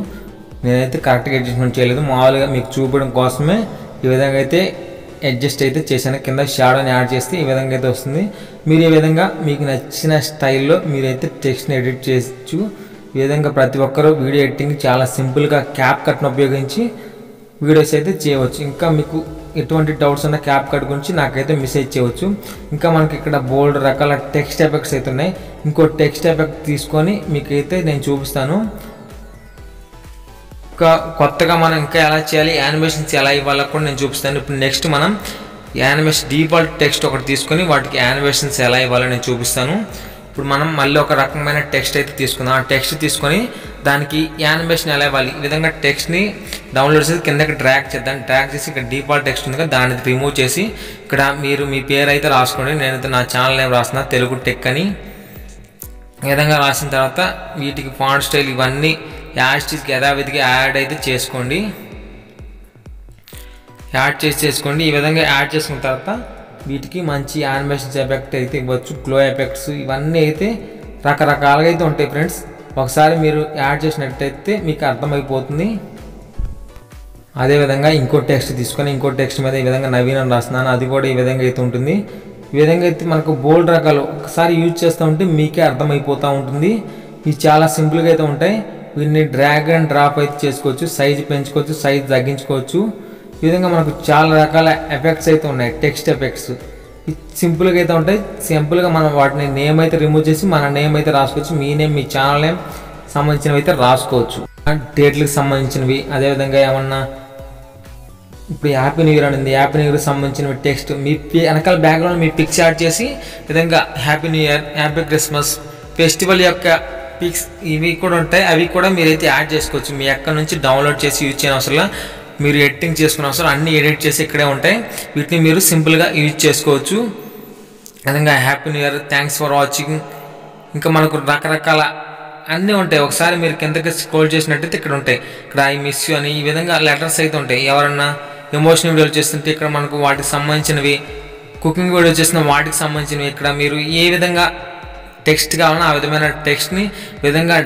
నేనైతే కరెక్ట్గా అడ్జస్ట్మెంట్ చేయలేదు, మామూలుగా మీకు చూపడం కోసమే ఈ విధంగా అయితే అడ్జస్ట్ అయితే చేశాను. కింద షాడోని యాడ్ చేస్తే ఈ విధంగా అయితే వస్తుంది. మీరు ఈ విధంగా మీకు నచ్చిన స్టైల్లో మీరైతే టెక్స్ట్ని ఎడిట్ చేయొచ్చు. ఈ విధంగా ప్రతి ఒక్కరూ వీడియో ఎడిటింగ్ చాలా సింపుల్గా క్యాప్ కట్ను ఉపయోగించి వీడియోస్ అయితే చేయవచ్చు. ఇంకా మీకు ఎటువంటి డౌట్స్ ఉన్న క్యాప్ కట్ గురించి నాకైతే మెసేజ్ చేయవచ్చు. ఇంకా మనకి ఇక్కడ బోల్డ్ రకాల టెక్స్ట్ ఎఫెక్ట్స్ అయితే ఉన్నాయి. ఇంకో టెక్స్ట్ ఎఫెక్ట్ తీసుకొని మీకైతే నేను చూపిస్తాను. ఇంకా కొత్తగా మనం ఇంకా ఎలా చేయాలి, యానిమేషన్స్ ఎలా ఇవ్వాలో కూడా నేను చూపిస్తాను. ఇప్పుడు నెక్స్ట్ మనం యానిమేషన్ డిఫాల్ట్ టెక్స్ట్ ఒకటి తీసుకొని వాటికి యానిమేషన్స్ ఎలా ఇవ్వాలో నేను చూపిస్తాను. ఇప్పుడు మనం మళ్ళీ ఒక రకమైన టెక్స్ట్ అయితే తీసుకుందాం. ఆ టెక్స్ట్ తీసుకొని దానికి యానిమేషన్ ఎలా ఇవ్వాలి, ఈ విధంగా టెక్స్ట్ని డౌన్లోడ్ చేసి కిందకి డ్రాగ్ చేద్దాం. డ్రాగ్ చేసి ఇక్కడ డిఫాల్ట్ టెక్స్ట్ ఉంది కదా, దాన్ని రిమూవ్ చేసి ఇక్కడ మీరు మీ పేరు అయితే రాసుకోండి. నేనైతే నా ఛానల్ నేమ్ రాస్తున్నా, తెలుగు టెక్ అని. ఈ విధంగా రాసిన తర్వాత వీటికి ఫాంట్ స్టైల్ ఇవన్నీ యాడ్స్కి యథావిధిగా యాడ్ అయితే చేసుకోండి. యాడ్ చేసుకోండి. ఈ విధంగా యాడ్ చేసుకున్న తర్వాత వీటికి మంచి యానిమేషన్స్ ఎఫెక్ట్ అయితే ఇవ్వచ్చు. గ్లో ఎఫెక్ట్స్ ఇవన్నీ అయితే రకరకాలుగా అయితే ఉంటాయి ఫ్రెండ్స్. ఒకసారి మీరు యాడ్ చేసినట్టయితే మీకు అర్థమైపోతుంది. అదేవిధంగా ఇంకో టెక్స్ట్ తీసుకొని ఇంకో టెక్స్ట్ మీద ఈ విధంగా నవీన్ అని రాస్తున్నాను, అది కూడా ఈ విధంగా అయితే ఉంటుంది. ఈ విధంగా అయితే మనకు బోల్డ్ రకాలు ఒకసారి యూజ్ చేస్తూ ఉంటే మీకే అర్థమైపోతూ ఉంటుంది. ఇవి చాలా సింపుల్గా అయితే ఉంటాయి. వీటిని డ్రాగ్ అండ్ డ్రాప్ అయితే చేసుకోవచ్చు, సైజ్ పెంచుకోవచ్చు, సైజ్ తగ్గించుకోవచ్చు. ఈ విధంగా మనకు చాలా రకాల ఎఫెక్ట్స్ అయితే ఉన్నాయి, టెక్స్ట్ ఎఫెక్ట్స్. సింపుల్గా అయితే ఉంటాయి. సింపుల్గా మనం వాటిని నేమ్ అయితే రిమూవ్ చేసి మన నేమ్ అయితే రాసుకోవచ్చు. మీ నేమ్, మీ ఛానల్ నేమ్ సంబంధించినవి అయితే రాసుకోవచ్చు, డేట్లకు సంబంధించినవి. అదేవిధంగా ఏమన్నా ఇప్పుడు హ్యాపీ న్యూ ఇయర్ అనేది హ్యాపీ న్యూ ఇయర్కి సంబంధించిన టెక్స్ట్ మీ వెనకాల బ్యాక్గ్రౌండ్ మీ పిక్స్ యాడ్ చేసి విధంగా happy new year, happy Christmas, festival యొక్క పిక్స్ ఇవి కూడా ఉంటాయి. అవి కూడా మీరైతే యాడ్ చేసుకోవచ్చు. మీ ఎక్కడి నుంచి డౌన్లోడ్ చేసి యూజ్ చేయని అవసరం, మీరు ఎడిటింగ్ చేసుకునే అవసరం, అన్నీ ఎడిట్ చేసి ఇక్కడే ఉంటాయి. వీటిని మీరు సింపుల్గా యూజ్ చేసుకోవచ్చు. విధంగా happy new year, thanks for watching, ఇంకా మనకు రకరకాల అన్నీ ఉంటాయి. ఒకసారి మీరు కిందకి స్క్రోల్ చేసినట్టయితే ఇక్కడ ఉంటాయి. ఇక్కడ ఐ మిస్ యూ అని ఈ విధంగా లెటర్స్ అయితే ఉంటాయి. ఎవరన్నా ఎమోషనల్ వీడియోలు చేస్తుంటే ఇక్కడ మనకు వాటికి సంబంధించినవి, కుకింగ్ వీడియో చేసిన వాటికి సంబంధించినవి. ఇక్కడ మీరు ఏ విధంగా టెక్స్ట్ కావాలన్నా ఆ విధమైన టెక్స్ట్ని విధంగా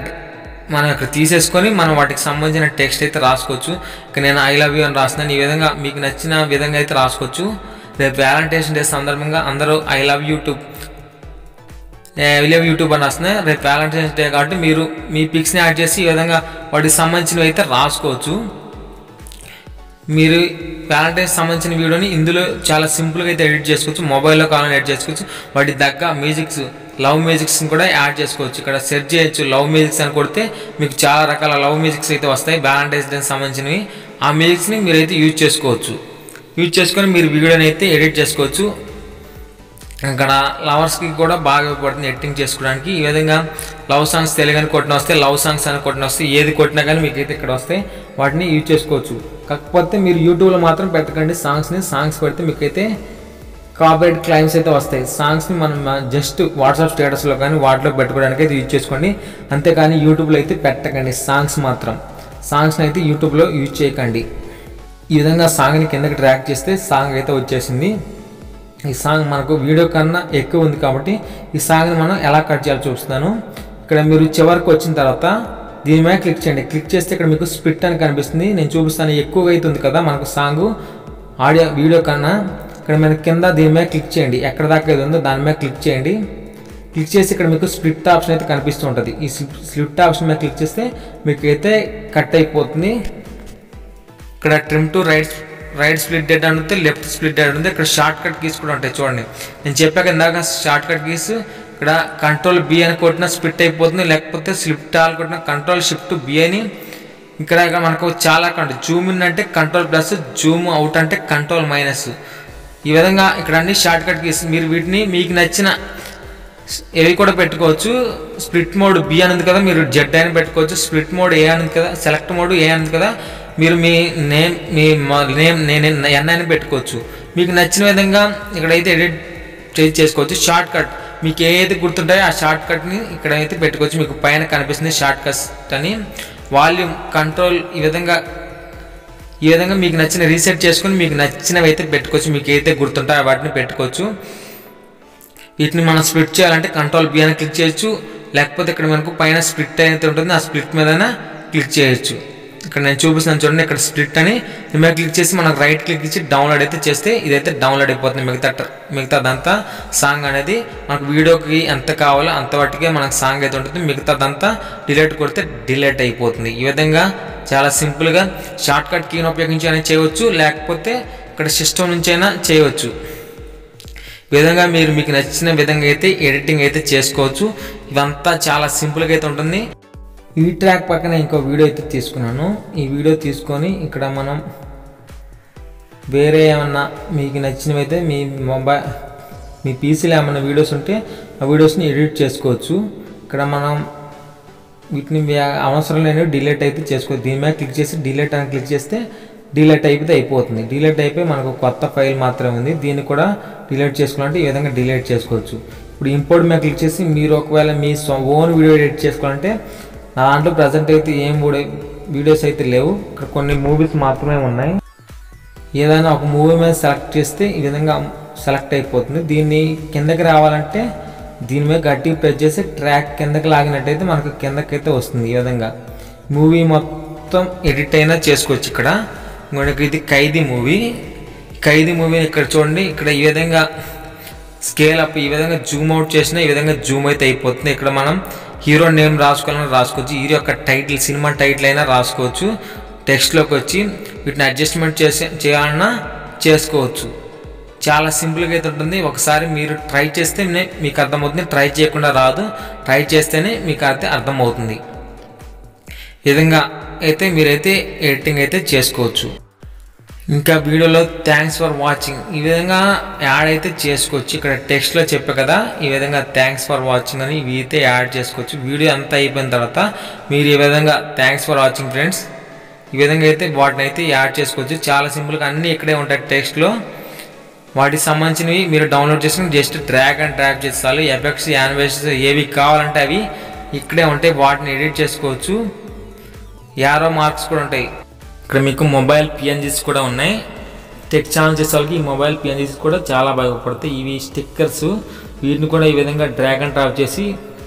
మనం ఇక్కడ తీసేసుకొని మనం వాటికి సంబంధించిన టెక్స్ట్ అయితే రాసుకోవచ్చు. ఇక్కడ నేను ఐ లవ్ యూ అని రాస్తున్నాను. ఈ విధంగా మీకు నచ్చిన విధంగా అయితే రాసుకోవచ్చు. రేపు వ్యాలంటైన్స్ డే సందర్భంగా అందరూ ఐ లవ్ యూట్యూబ్ అని రాస్తున్నాయి. రేపు వ్యాలంటైన్స్ డే కాబట్టి మీరు మీ పిక్స్ని యాడ్ చేసి ఈ విధంగా వాటికి సంబంధించినవి అయితే రాసుకోవచ్చు. మీరు వ్యాలంటైన్స్ సంబంధించిన వీడియోని ఇందులో చాలా సింపుల్గా అయితే ఎడిట్ చేసుకోవచ్చు. మొబైల్లో కావాలని ఎడిట్ చేసుకోవచ్చు. వాటి దగ్గర మ్యూజిక్స్, లవ్ మ్యూజిక్స్ని కూడా యాడ్ చేసుకోవచ్చు. ఇక్కడ సెర్చ్ చేయొచ్చు లవ్ మ్యూజిక్స్ అని కొడితే మీకు చాలా రకాల లవ్ మ్యూజిక్స్ అయితే వస్తాయి వ్యాలంటైన్స్ డే సంబంధించినవి. ఆ మ్యూజిక్స్ని మీరైతే యూజ్ చేసుకోవచ్చు. యూజ్ చేసుకొని మీరు వీడియోని అయితే ఎడిట్ చేసుకోవచ్చు. ఇక్కడ లవర్స్కి కూడా బాగా ఉపయోగపడుతుంది ఎడిటింగ్ చేసుకోవడానికి. ఈ విధంగా లవ్ సాంగ్స్ తెలుగు కొట్టిన వస్తే, లవ్ సాంగ్స్ అని కొట్టిన వస్తే, ఏది కొట్టినా కానీ మీకైతే ఇక్కడ వస్తాయి. వాటిని యూజ్ చేసుకోవచ్చు. కాకపోతే మీరు యూట్యూబ్లో మాత్రం పెట్టకండి సాంగ్స్ పెడితే మీకైతే కాపీరైట్ క్లైమ్స్ అయితే వస్తాయి. సాంగ్స్ని మనం జస్ట్ వాట్సాప్ స్టేటస్లో కానీ వాటిలో పెట్టుకోవడానికి అయితే యూజ్ చేసుకోండి. అంతేకాని యూట్యూబ్లో అయితే పెట్టకండి. సాంగ్స్ని అయితే యూట్యూబ్లో యూజ్ చేయకండి. ఈ విధంగా సాంగ్ని కిందకి ట్రాక్ చేస్తే సాంగ్ అయితే వచ్చేసింది. ఈ సాంగ్ మనకు వీడియో కన్నా ఎక్కువ ఉంది కాబట్టి ఈ సాంగ్ని మనం ఎలా కట్ చేయాలో చూపిస్తాను. ఇక్కడ మీరు చివరికి వచ్చిన తర్వాత దీని మీద క్లిక్ చేయండి. క్లిక్ చేస్తే ఇక్కడ మీకు స్ప్లిట్ అని కనిపిస్తుంది. నేను చూపిస్తాను. ఎక్కువగా అవుతుంది కదా మనకు సాంగ్ ఆడియో వీడియో కన్నా. ఇక్కడ మన కింద దీని మీద క్లిక్ చేయండి. ఎక్కడ దాకా ఏది ఉందో దాని మీద క్లిక్ చేయండి. క్లిక్ చేసి ఇక్కడ మీకు స్ప్లిట్ ఆప్షన్ అయితే కనిపిస్తూ ఉంటుంది. ఈ స్ప్లిట్ ఆప్షన్ మీద క్లిక్ చేస్తే మీకు అయితే కట్ అయిపోతుంది. ఇక్కడ trim to right split date అంటే లెఫ్ట్ స్ప్లిట్ డేట్ ఉంది. ఇక్కడ షార్ట్ కట్ కీస్ కూడా ఉంటాయి చూడండి. నేను చెప్పాక ఇందాక షార్ట్ కట్ కీస్ ఇక్కడ కంట్రోల్ బి అని కొట్టినా స్ప్లిట్ అయిపోతుంది. లేకపోతే స్లిఫ్ట్ ఆల్ కొట్టిన కంట్రోల్ షిఫ్ట్ బి అని. ఇక్కడ మనకు చాలా జూమ్ ఇన్ అంటే కంట్రోల్ ప్లస్, జూమ్ అవుట్ అంటే కంట్రోల్ మైనస్. ఈ విధంగా ఇక్కడ అన్ని షార్ట్ కట్ కీస్. మీరు వీటిని మీకు నచ్చిన ఏవి కూడా పెట్టుకోవచ్చు. స్ప్లిట్ మోడ్ బి అని ఉంది కదా, మీరు జెడ్ అని పెట్టుకోవచ్చు. స్ప్లిట్ మోడ్ ఏ అని ఉంది కదా, సెలెక్ట్ మోడ్ ఏ అని ఉంది కదా, మీరు మీ నేమ్ ఎన్ అని పెట్టుకోవచ్చు. మీకు నచ్చిన విధంగా ఇక్కడైతే ఎడిట్ చేసుకోవచ్చు. షార్ట్ కట్ మీకు ఏదైతే గుర్తుంటాయో ఆ షార్ట్ కట్ని ఇక్కడైతే పెట్టుకోవచ్చు. మీకు పైన కనిపిస్తుంది షార్ట్ కట్ అని. వాల్యూమ్ కంట్రోల్ ఈ విధంగా మీకు నచ్చిన రీసెట్ చేసుకొని మీకు నచ్చినవి అయితే పెట్టుకోవచ్చు. మీకు ఏదైతే గుర్తుంటాయో వాటిని పెట్టుకోవచ్చు. వీటిని మనం స్ప్లిట్ చేయాలంటే కంట్రోల్ బి అని క్లిక్ చేయొచ్చు. లేకపోతే ఇక్కడ మనకు పైన స్ప్లిట్ అయితే ఉంటుంది, ఆ స్ప్లిట్ మీద క్లిక్ చేయొచ్చు. ఇక్కడ నేను చూపిస్తున్నాను చూడండి. ఇక్కడ స్ప్లిట్ అని మీద క్లిక్ చేసి మనకు రైట్ క్లిక్ ఇచ్చి డౌన్లోడ్ అయితే చేస్తే ఇదైతే డౌన్లోడ్ అయిపోతుంది. మిగతాదంతా సాంగ్ అనేది మనకు వీడియోకి ఎంత కావాలో అంతవరకే మనకు సాంగ్ అయితే ఉంటుంది. మిగతాదంతా డిలీట్ కొడితే డిలీట్ అయిపోతుంది. ఈ విధంగా చాలా సింపుల్గా షార్ట్ కట్ కీని ఉపయోగించి అయినా చేయవచ్చు. లేకపోతే ఇక్కడ సిస్టమ్ నుంచి అయినా చేయవచ్చు. ఈ విధంగా మీకు నచ్చిన విధంగా అయితే ఎడిటింగ్ అయితే చేసుకోవచ్చు. ఇదంతా చాలా సింపుల్గా అయితే ఉంటుంది. ఈ ట్రాక్ పక్కన ఇంకో వీడియో అయితే తీసుకున్నాను. ఈ వీడియో తీసుకొని ఇక్కడ మనం వేరే ఏమన్నా మీకు నచ్చినవి అయితే మీ పీసీలో ఏమన్నా వీడియోస్ ఉంటే ఆ వీడియోస్ని ఎడిట్ చేసుకోవచ్చు. ఇక్కడ మనం వీటిని అవసరం లేని డిలీట్ అయితే చేసుకోవచ్చు. దీని మీద క్లిక్ చేసి డిలీట్ అని క్లిక్ చేస్తే డిలీట్ అయిపోతుంది. డిలీట్ అయిపోయి మనకు కొత్త ఫైల్ మాత్రమే ఉంది. దీన్ని కూడా డిలీట్ చేసుకోవాలంటే ఈ విధంగా డిలీట్ చేసుకోవచ్చు. ఇప్పుడు ఇంపోర్ట్ మీద క్లిక్ చేసి మీరు ఒకవేళ మీ ఓన్ వీడియో ఎడిట్ చేసుకోవాలంటే నా దాంట్లో ప్రజెంట్ అయితే ఏం వీడియోస్ అయితే లేవు. ఇక్కడ కొన్ని మూవీస్ మాత్రమే ఉన్నాయి. ఏదైనా ఒక మూవీ మీద సెలెక్ట్ చేస్తే ఈ విధంగా సెలెక్ట్ అయిపోతుంది. దీన్ని కిందకి రావాలంటే దీని మీద గట్టిగా ప్రెస్ చేసి ట్రాక్ కిందకి లాగినట్టయితే మనకు కిందకైతే వస్తుంది. ఈ విధంగా మూవీ మొత్తం ఎడిట్ అయినా చేసుకోవచ్చు. ఇక్కడ ఇది ఖైదీ మూవీని ఇక్కడ చూడండి. ఇక్కడ ఈ విధంగా స్కేల్ అప్, ఈ విధంగా జూమ్ అవుట్ చేసినా ఈ విధంగా జూమ్ అయితే అయిపోతుంది. ఇక్కడ మనం హీరో నేమ్ రాసుకోవాలన్నా రాసుకోవచ్చు. హీరో యొక్క టైటిల్, సినిమా టైటిల్ అయినా రాసుకోవచ్చు. టెక్స్ట్లోకి వచ్చి వీటిని అడ్జస్ట్మెంట్ చేయాలన్నా చేసుకోవచ్చు. చాలా సింపుల్గా అయితే ఉంటుంది. ఒకసారి మీరు ట్రై చేస్తే మీకు అర్థమవుతుంది. ట్రై చేయకుండా రాదు. ట్రై చేస్తేనే మీకు అయితే అర్థమవుతుంది. ఈ విధంగా అయితే మీరైతే ఎడిటింగ్ అయితే చేసుకోవచ్చు. ఇంకా వీడియోలో థ్యాంక్స్ ఫర్ వాచింగ్ ఈ విధంగా యాడ్ అయితే చేసుకోవచ్చు. ఇక్కడ టెక్స్ట్లో చెప్పే కదా, ఈ విధంగా థ్యాంక్స్ ఫర్ వాచింగ్ అని ఇవి అయితే యాడ్ చేసుకోవచ్చు. వీడియో అంతా అయిపోయిన తర్వాత మీరు ఈ విధంగా థ్యాంక్స్ ఫర్ వాచింగ్ ఫ్రెండ్స్ ఈ విధంగా అయితే వాటిని అయితే యాడ్ చేసుకోవచ్చు. చాలా సింపుల్గా అన్నీ ఇక్కడే ఉంటాయి టెక్స్ట్లో. వాటికి సంబంధించినవి మీరు డౌన్లోడ్ చేసుకుని జస్ట్ డ్రాగ్ అండ్ డ్రాప్ చేస్తారు. ఎఫెక్ట్స్, యానిమేషన్స్ ఏవి కావాలంటే అవి ఇక్కడే ఉంటాయి. వాటిని ఎడిట్ చేసుకోవచ్చు. యారో మార్క్స్ కూడా ఉంటాయి. ఇక్కడ మీకు మొబైల్ పిఎన్జీస్ కూడా ఉన్నాయి. టెక్ ఛానల్ చేసే వాళ్ళకి ఈ మొబైల్ పిఎన్జీస్ కూడా చాలా బాగా ఉపయోగపడతాయి. ఇవి స్టిక్కర్స్, వీటిని కూడా ఈ విధంగా డ్రాగ్ అండ్ డ్రాప్ చేసి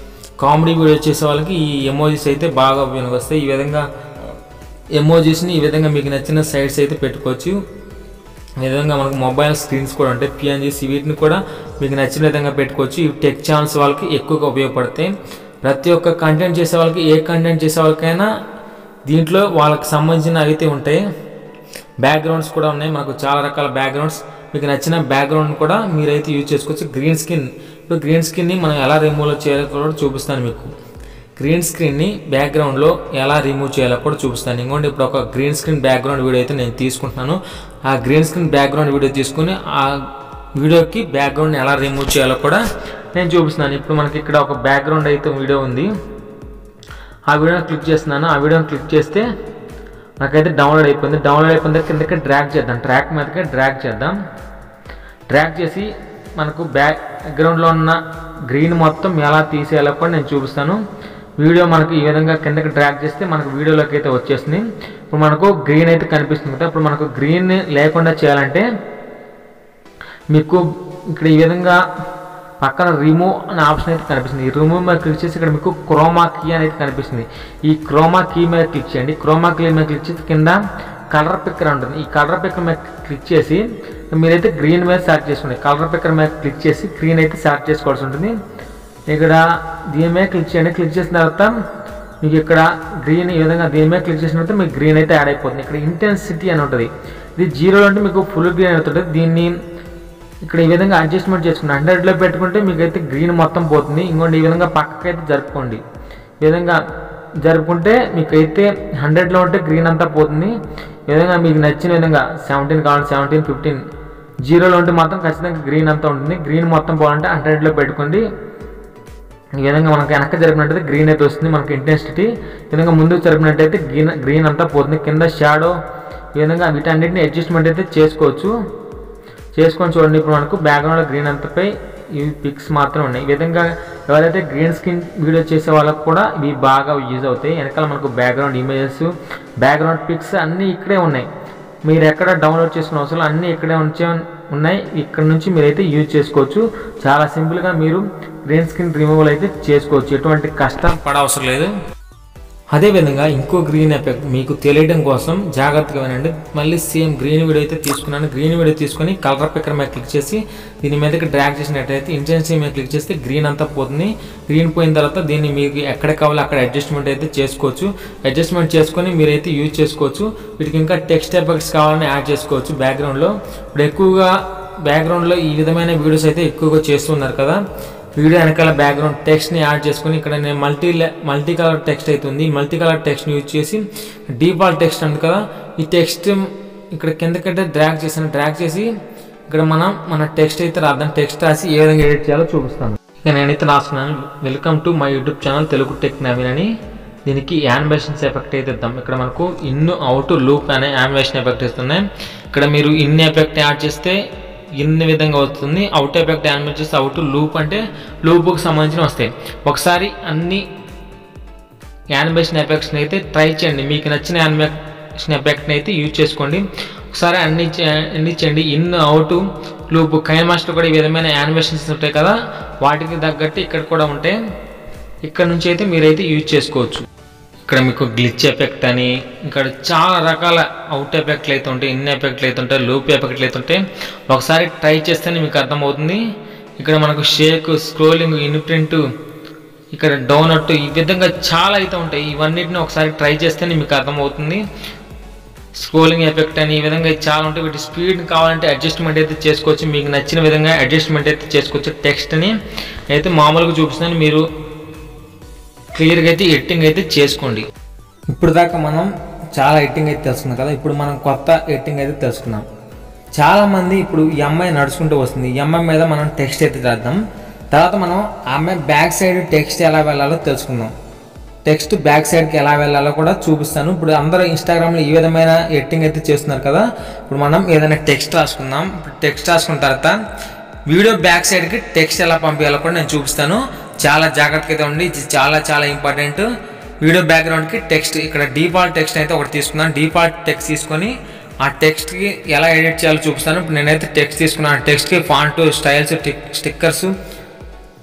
కామెడీ వీడియో చేసే వాళ్ళకి ఈ ఎమోజీస్ అయితే బాగా ఉపయోగం వస్తాయి. ఈ విధంగా ఎమోజీస్ని ఈ విధంగా మీకు నచ్చిన సైడ్స్ అయితే పెట్టుకోవచ్చు. ఈ విధంగా మనకు మొబైల్ స్క్రీన్స్ కూడా ఉంటాయి, పిఎన్జీస్, వీటిని కూడా మీకు నచ్చిన విధంగా పెట్టుకోవచ్చు. ఇవి టెక్ ఛానల్స్ వాళ్ళకి ఎక్కువగా ఉపయోగపడతాయి. ప్రతి ఒక్క కంటెంట్ చేసే వాళ్ళకి, ఏ కంటెంట్ చేసే వాళ్ళకైనా దీంట్లో వాళ్ళకి సంబంధించిన అయితే ఉంటాయి. బ్యాక్గ్రౌండ్స్ కూడా ఉన్నాయి, మనకు చాలా రకాల బ్యాక్గ్రౌండ్స్. మీకు నచ్చిన బ్యాక్గ్రౌండ్ కూడా మీరైతే యూజ్ చేసుకోవచ్చు. గ్రీన్ స్క్రీన్, ఇప్పుడు గ్రీన్ స్క్రీన్ని మనం ఎలా రిమూవ్ చేయాలో కూడా చూపిస్తాను మీకు. గ్రీన్ స్క్రీన్ని బ్యాక్గ్రౌండ్లో ఎలా రిమూవ్ చేయాలో కూడా చూపిస్తాను. ఇంకోటి ఇప్పుడు ఒక గ్రీన్ స్క్రీన్ బ్యాక్గ్రౌండ్ వీడియో అయితే నేను తీసుకుంటున్నాను. ఆ గ్రీన్ స్క్రీన్ బ్యాక్గ్రౌండ్ వీడియో తీసుకుని ఆ వీడియోకి బ్యాక్గ్రౌండ్ని ఎలా రిమూవ్ చేయాలో కూడా నేను చూపిస్తున్నాను. ఇప్పుడు మనకి ఇక్కడ ఒక బ్యాక్గ్రౌండ్ అయితే వీడియో ఉంది, ఆ వీడియోని క్లిక్ చేస్తున్నాను. ఆ వీడియోని క్లిక్ చేస్తే నాకైతే డౌన్లోడ్ అయిపోయింది. డౌన్లోడ్ అయిపోయిన దగ్గర కిందకి డ్రాగ్ చేద్దాం, ట్రాక్ మీదకే డ్రాగ్ చేద్దాం. డ్రాగ్ చేసి మనకు బ్యాక్గ్రౌండ్లో ఉన్న గ్రీన్ మొత్తం ఎలా తీసేయాలో కూడా నేను చూపిస్తాను. వీడియో మనకు ఈ విధంగా కిందకి డ్రాగ్ చేస్తే మనకు వీడియోలోకి అయితే వచ్చేసింది. ఇప్పుడు మనకు గ్రీన్ అయితే కనిపిస్తుంది కదా. ఇప్పుడు మనకు గ్రీన్ లేకుండా చేయాలంటే మీకు ఇక్కడ ఈ విధంగా పక్కన రిమూవ్ అనే ఆప్షన్ అయితే కనిపిస్తుంది. ఈ రిమూవ్ మీద క్లిక్ చేసి ఇక్కడ మీకు క్రోమా కీ అనేది కనిపిస్తుంది. ఈ క్రోమా కీ మీద క్లిక్ చేయండి. క్రోమా కీ మీద క్లిక్ చేసి కింద కలర్ పిక్కర్ ఉంటుంది. ఈ కలర్ పిక్కర్ మీద క్లిక్ చేసి మీరైతే గ్రీన్ మీద సెలెక్ట్ చేసుకోండి. కలర్ పిక్కర్ మీద క్లిక్ చేసి గ్రీన్ అయితే సెలెక్ట్ చేసుకోవాల్సి ఉంటుంది. ఇక్కడ దీని మీద క్లిక్ చేయండి. క్లిక్ చేసిన తర్వాత మీకు ఇక్కడ గ్రీన్ ఈ విధంగా దీని మీద క్లిక్ చేసిన తర్వాత మీకు గ్రీన్ అయితే యాడ్ అయిపోతుంది. ఇక్కడ ఇంటెన్సిటీ అని ఉంటుంది. ఇది 0 అంటే మీకు ఫుల్ గ్రీన్ అవుతుంది. దీన్ని ఇక్కడ ఈ విధంగా అడ్జస్ట్మెంట్ చేసుకుంటే 100లో పెట్టుకుంటే మీకైతే గ్రీన్ మొత్తం పోతుంది. ఇంకోటి ఈ విధంగా పక్కకైతే జరుపుకోండి. ఈ విధంగా జరుపుకుంటే మీకైతే 100లో ఉంటే గ్రీన్ అంతా పోతుంది. ఈ విధంగా మీకు నచ్చిన విధంగా 17 కావాలి, 17, 15, 0లో ఉంటే మాత్రం ఖచ్చితంగా గ్రీన్ అంతా ఉంటుంది. గ్రీన్ మొత్తం పోవాలంటే 100లో పెట్టుకోండి. ఈ విధంగా మనకు వెనక జరిపినట్టయితే గ్రీన్ అయితే వస్తుంది. మనకి ఇంటెన్సిటీ ఈ విధంగా ముందుకు జరిపినట్టయితే గ్రీన్ అంతా పోతుంది. కింద షాడో ఈ విధంగా వీటన్నిటిని అడ్జస్ట్మెంట్ అయితే చేసుకోవచ్చు. చేసుకొని చూడండి. ఇప్పుడు మనకు బ్యాక్గ్రౌండ్లో గ్రీన్ అంతపై ఇవి పిక్స్ మాత్రం ఉన్నాయి. ఈ విధంగా ఎవరైతే గ్రీన్ స్క్రీన్ వీడియో చేసే వాళ్ళకు కూడా ఇవి బాగా యూజ్ అవుతాయి. వెనకాల మనకు బ్యాక్గ్రౌండ్ ఇమేజెస్, బ్యాక్గ్రౌండ్ పిక్స్ అన్నీ ఇక్కడే ఉన్నాయి. మీరు ఎక్కడ డౌన్లోడ్ చేసుకునే అవసరం, అన్నీ ఇక్కడే ఉన్నాయి. ఇక్కడ నుంచి మీరైతే యూజ్ చేసుకోవచ్చు. చాలా సింపుల్గా మీరు గ్రీన్ స్క్రీన్ రిమూవల్ అయితే చేసుకోవచ్చు. ఎటువంటి కష్టం పడవసరం లేదు. అదేవిధంగా ఇంకో గ్రీన్ ఎఫెక్ట్ మీకు తెలియడం కోసం జాగ్రత్తగా వినండి. మళ్ళీ సేమ్ గ్రీన్ వీడియో అయితే తీసుకున్నాను. గ్రీన్ వీడియో తీసుకొని కలర్ పిక్కర్ మీద క్లిక్ చేసి దీని మీదకి డ్రాగ్ చేసినట్టయితే ఇంటెన్సిటీ మీద క్లిక్ చేస్తే గ్రీన్ అంతా పోతుంది. గ్రీన్ పోయిన తర్వాత దీన్ని మీకు ఎక్కడ కావాలో అక్కడ అడ్జస్ట్మెంట్ అయితే చేసుకోవచ్చు. అడ్జస్ట్మెంట్ చేసుకొని మీరైతే యూజ్ చేసుకోవచ్చు. వీటికి ఇంకా టెక్స్ట్ ఎఫెక్ట్స్ కావాలని యాడ్ చేసుకోవచ్చు బ్యాక్గ్రౌండ్లో. ఇప్పుడు ఎక్కువగా బ్యాక్గ్రౌండ్లో ఈ విధమైన వీడియోస్ అయితే ఎక్కువగా చేస్తున్నారు కదా. వీడియో వెనకాల బ్యాక్గ్రౌండ్ టెక్స్ట్ని యాడ్ చేసుకుని ఇక్కడ నేను మల్టీ కలర్ టెక్స్ట్ అవుతుంది. ఈ మల్టీ కలర్ టెక్స్ట్ని యూజ్ చేసి డిఫాల్ట్ టెక్స్ట్ ఉంది కదా, ఈ టెక్స్ట్ ఇక్కడ కిందకంటే డ్రాగ్ చేసాను. డ్రాగ్ చేసి ఇక్కడ మన టెక్స్ట్ అయితే రాద్దాం. టెక్స్ట్ రాసి ఏ విధంగా ఎడిట్ చేయాలో చూపిస్తాను. ఇక నేనైతే రాస్తున్నాను, welcome to my YouTube channel Telugu tech Naveen అని. దీనికి యానిమేషన్స్ ఎఫెక్ట్ అయితే ఇద్దాం. ఇక్కడ మనకు ఇన్ అవుట్ లూప్ అనే యానిమేషన్ ఎఫెక్ట్ ఇస్తున్నాయి. ఇక్కడ మీరు ఇన్ ఎఫెక్ట్ యాడ్ చేస్తే ఇన్ని విధంగా వస్తుంది. అవుట్ ఎఫెక్ట్ యానిమేట్ చేస్తే అవుట్, లూప్ అంటే లూప్కి సంబంధించిన వస్తాయి. ఒకసారి అన్ని యానిమేషన్ ఎఫెక్ట్స్ని అయితే ట్రై చేయండి. మీకు నచ్చిన యానిమేషన్ ఎఫెక్ట్ని అయితే యూజ్ చేసుకోండి. ఒకసారి అన్ని చేయండి. In out loop KineMaster కూడా ఈ విధమైన యానిమేషన్స్ ఉంటాయి కదా, వాటికి తగ్గట్టు ఇక్కడ కూడా ఉంటాయి. ఇక్కడ నుంచి అయితే మీరైతే యూజ్ చేసుకోవచ్చు. ఇక్కడ మీకు గ్లిచ్ ఎఫెక్ట్ అని ఇక్కడ చాలా రకాల అవుట్ ఎఫెక్ట్లు అయితే ఉంటాయి, ఇన్ ఎఫెక్ట్లు అయితే ఉంటాయి, లూప్ ఎఫెక్ట్లు అయితే ఉంటాయి. ఒకసారి ట్రై చేస్తేనే మీకు అర్థమవుతుంది. ఇక్కడ మనకు షేక్, స్క్రోలింగ్, ఇన్ప్రింట్, ఇక్కడ డౌనట్, ఈ విధంగా చాలా అయితే ఉంటాయి. ఇవన్నిటిని ఒకసారి ట్రై చేస్తేనే మీకు అర్థమవుతుంది. స్క్రోలింగ్ ఎఫెక్ట్ అని ఈ విధంగా చాలా ఉంటాయి. వీటి స్పీడ్ కావాలంటే అడ్జస్ట్మెంట్ అయితే చేసుకోవచ్చు. మీకు నచ్చిన విధంగా అడ్జస్ట్మెంట్ అయితే చేసుకోవచ్చు. టెక్స్ట్ని అయితే మామూలుగా చూపిస్తాను, మీరు క్లియర్గా అయితే ఎడిటింగ్ అయితే చేసుకోండి. ఇప్పుడు దాకా మనం చాలా ఎడిటింగ్ అయితే తెలుసుకున్నాం కదా. ఇప్పుడు మనం కొత్త ఎడిటింగ్ అయితే తెలుసుకున్నాం. చాలామంది ఇప్పుడు ఈ అమ్మాయి నడుచుకుంటూ వస్తుంది, ఈ అమ్మాయి మీద మనం టెక్స్ట్ అయితే రాద్దాం. తర్వాత మనం ఆ అమ్మాయి బ్యాక్ సైడ్ టెక్స్ట్ ఎలా వెళ్ళాలో తెలుసుకుందాం. టెక్స్ట్ బ్యాక్ సైడ్కి ఎలా వెళ్ళాలో కూడా చూపిస్తాను. ఇప్పుడు అందరూ ఇన్స్టాగ్రామ్లో ఈ విధమైన ఎడిటింగ్ అయితే చేస్తున్నారు కదా. ఇప్పుడు మనం ఏదైనా టెక్స్ట్ రాసుకుందాం. ఇప్పుడు టెక్స్ట్ రాసుకున్న తర్వాత వీడియో బ్యాక్ సైడ్కి టెక్స్ట్ ఎలా పంపించాలో కూడా నేను చూపిస్తాను. చాలా జాగ్రత్తగా అయితే ఉండి, ఇది చాలా ఇంపార్టెంట్. వీడియో బ్యాక్గ్రౌండ్కి టెక్స్ట్, ఇక్కడ డిఫాల్ట్ టెక్స్ట్ అయితే ఒకటి తీసుకున్నాను. డిఫాల్ట్ టెక్స్ట్ తీసుకొని ఆ టెక్స్ట్కి ఎలా ఎడిట్ చేయాలో చూపిస్తాను. ఇప్పుడు నేనైతే టెక్స్ట్ తీసుకున్నాను. టెక్స్ట్కి ఫాంట్, స్టైల్స్, స్టిక్కర్స్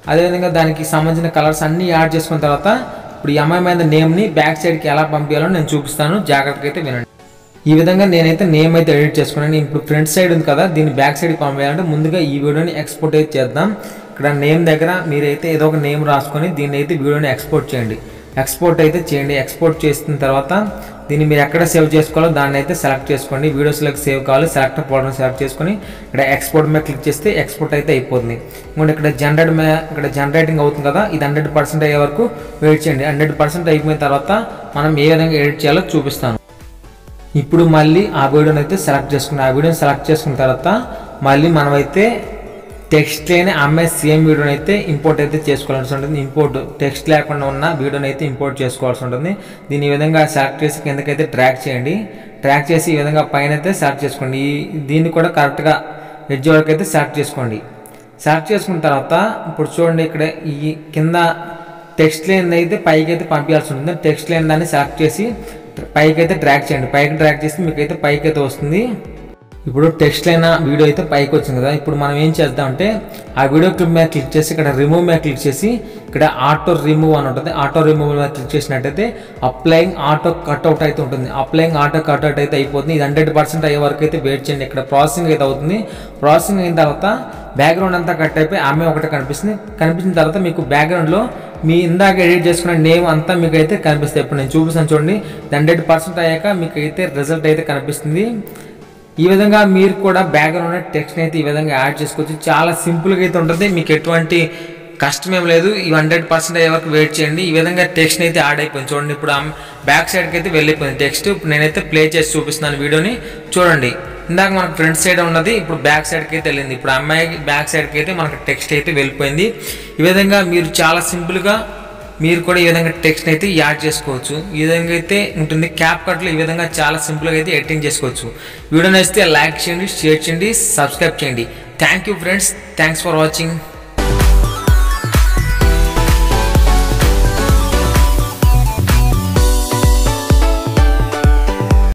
అదేవిధంగా దానికి సంబంధించిన కలర్స్ అన్నీ యాడ్ చేసుకున్న తర్వాత ఇప్పుడు ఈ అమ్మాయి మీద నేమ్ని బ్యాక్ సైడ్కి ఎలా పంపించాలో నేను చూపిస్తాను, జాగ్రత్తగా అయితే వినండి. ఈ విధంగా నేనైతే నేమ్ అయితే ఎడిట్ చేసుకున్నాను. ఇప్పుడు ఫ్రంట్ సైడ్ ఉంది కదా, దీన్ని బ్యాక్ సైడ్కి పంపించాలంటే ముందుగా ఈ వీడియోని ఎక్స్పోర్ట్ అయితే చేద్దాం. ఇక్కడ నేమ్ దగ్గర మీరైతే ఏదో ఒక నేమ్ రాసుకొని దీన్ని అయితే వీడియోని ఎక్స్పోర్ట్ చేయండి. ఎక్స్పోర్ట్ చేసిన తర్వాత దీన్ని మీరు ఎక్కడ సేవ్ చేసుకోవాలో దాన్ని అయితే సెలెక్ట్ చేసుకోండి. వీడియోస్లోకి సేవ్ కావాలి, సెలెక్ట్ ఫోల్డర్ని సెలెక్ట్ చేసుకొని ఇక్కడ ఎక్స్పోర్ట్ మీద క్లిక్ చేస్తే ఎక్స్పోర్ట్ అయితే అయిపోతుంది. ఇంకోటి ఇక్కడ జనరేటింగ్ అవుతుంది కదా, ఇది 100% అయ్యే వరకు వెయిట్ చేయండి. 100% అయిపోయిన తర్వాత మనం ఏ విధంగా ఎడిట్ చేయాలో చూపిస్తాను. ఇప్పుడు మళ్ళీ ఆ వీడియోని అయితే సెలెక్ట్ చేసుకున్నాం. ఆ వీడియోని సెలెక్ట్ చేసుకున్న తర్వాత మళ్ళీ మనమైతే టెక్స్ట్ లేని అమ్మాయి సేమ్ వీడియోని అయితే ఇంపోర్ట్ అయితే చేసుకోవాల్సి ఉంటుంది. ఇంపోర్ట్ టెక్స్ట్ లేకుండా ఉన్న వీడియోని అయితే ఇంపోర్ట్ చేసుకోవాల్సి ఉంటుంది. దీన్ని ఈ విధంగా సెలెక్ట్ చేసి కిందకైతే ట్రాక్ చేయండి. ట్రాక్ చేసి ఈ విధంగా పైన అయితే సెలెక్ట్ చేసుకోండి. దీన్ని కూడా కరెక్ట్గా ఎడ్జ్ వరకు అయితే సెలెక్ట్ చేసుకోండి. సెలెక్ట్ చేసుకున్న తర్వాత ఇప్పుడు చూడండి, ఇక్కడ ఈ కింద టెక్స్ట్ లేని అయితే పైకి అయితే పంపించాల్సి ఉంటుంది. టెక్స్ట్ లేని దాన్ని సెలెక్ట్ చేసి పైకి అయితే డ్రాగ్ చేయండి. పైకి డ్రాగ్ చేసి మీకైతే పైకి అయితే వస్తుంది. ఇప్పుడు టెక్స్ట్ అయిన వీడియో అయితే పైకి వచ్చింది కదా, ఇప్పుడు మనం ఏం చేద్దామంటే ఆ వీడియో క్లిప్ మీద క్లిక్ చేసి ఇక్కడ రిమూవ్ మీద క్లిక్ చేసి ఇక్కడ ఆటో రిమూవ్ అని ఉంటుంది. ఆటో రిమూవ్ మీద క్లిక్ చేసినట్టయితే అప్లయింగ్ ఆటో కట్అవుట్ అయితే ఉంటుంది. అప్లయింగ్ ఆటో కట్అవుట్ అయితే అయిపోతుంది. ఇది 100% అయ్యే వరకు అయితే వెయిట్ చేయండి. ఇక్కడ ప్రాసెసింగ్ అయితే అవుతుంది. ప్రాసెసింగ్ అయిన తర్వాత బ్యాక్గ్రౌండ్ అంతా కట్ అయిపోయి ఆమె ఒకటే కనిపిస్తుంది. కనిపించిన తర్వాత మీకు బ్యాక్గ్రౌండ్లో మీ ఇందాక ఎడిట్ చేసుకున్న నేమ్ అంతా మీకు అయితే కనిపిస్తుంది. ఇప్పుడు నేను చూపిస్తాను చూడండి. 100% అయ్యాక మీకు అయితే రిజల్ట్ అయితే కనిపిస్తుంది. ఈ విధంగా మీరు కూడా బ్యాక్గ్రౌండ్ టెక్స్ట్ని అయితే ఈ విధంగా యాడ్ చేసుకోవచ్చు. చాలా సింపుల్గా అయితే ఉంటుంది, మీకు ఎటువంటి కష్టం ఏం లేదు. ఈ 100% అయ్యే వరకు వెయిట్ చేయండి. ఈ విధంగా టెక్స్ట్ని అయితే యాడ్ అయిపోయింది చూడండి. ఇప్పుడు బ్యాక్ సైడ్కి అయితే వెళ్ళిపోయింది టెక్స్ట్. ఇప్పుడు నేనైతే ప్లే చేసి చూపిస్తున్నాను వీడియోని చూడండి. ఇందాక మనకు ఫ్రంట్ సైడ్ ఉన్నది ఇప్పుడు బ్యాక్ సైడ్కి అయితే వెళ్ళింది. ఇప్పుడు అమ్మాయికి బ్యాక్ సైడ్కి అయితే మనకు టెక్స్ట్ అయితే వెళ్ళిపోయింది. ఈ విధంగా మీరు చాలా సింపుల్గా మీరు కూడా ఈ విధంగా టెక్స్ట్ అయితే యాడ్ చేసుకోవచ్చు. ఈ విధంగా అయితే ఉంటుంది. క్యాప్కట్లో ఈ విధంగా చాలా సింపుల్గా అయితే ఎడిటింగ్ చేసుకోవచ్చు. వీడియో నచ్చితే లైక్ చేయండి, షేర్ చేయండి, సబ్స్క్రైబ్ చేయండి. Thank you friends, thanks for watching.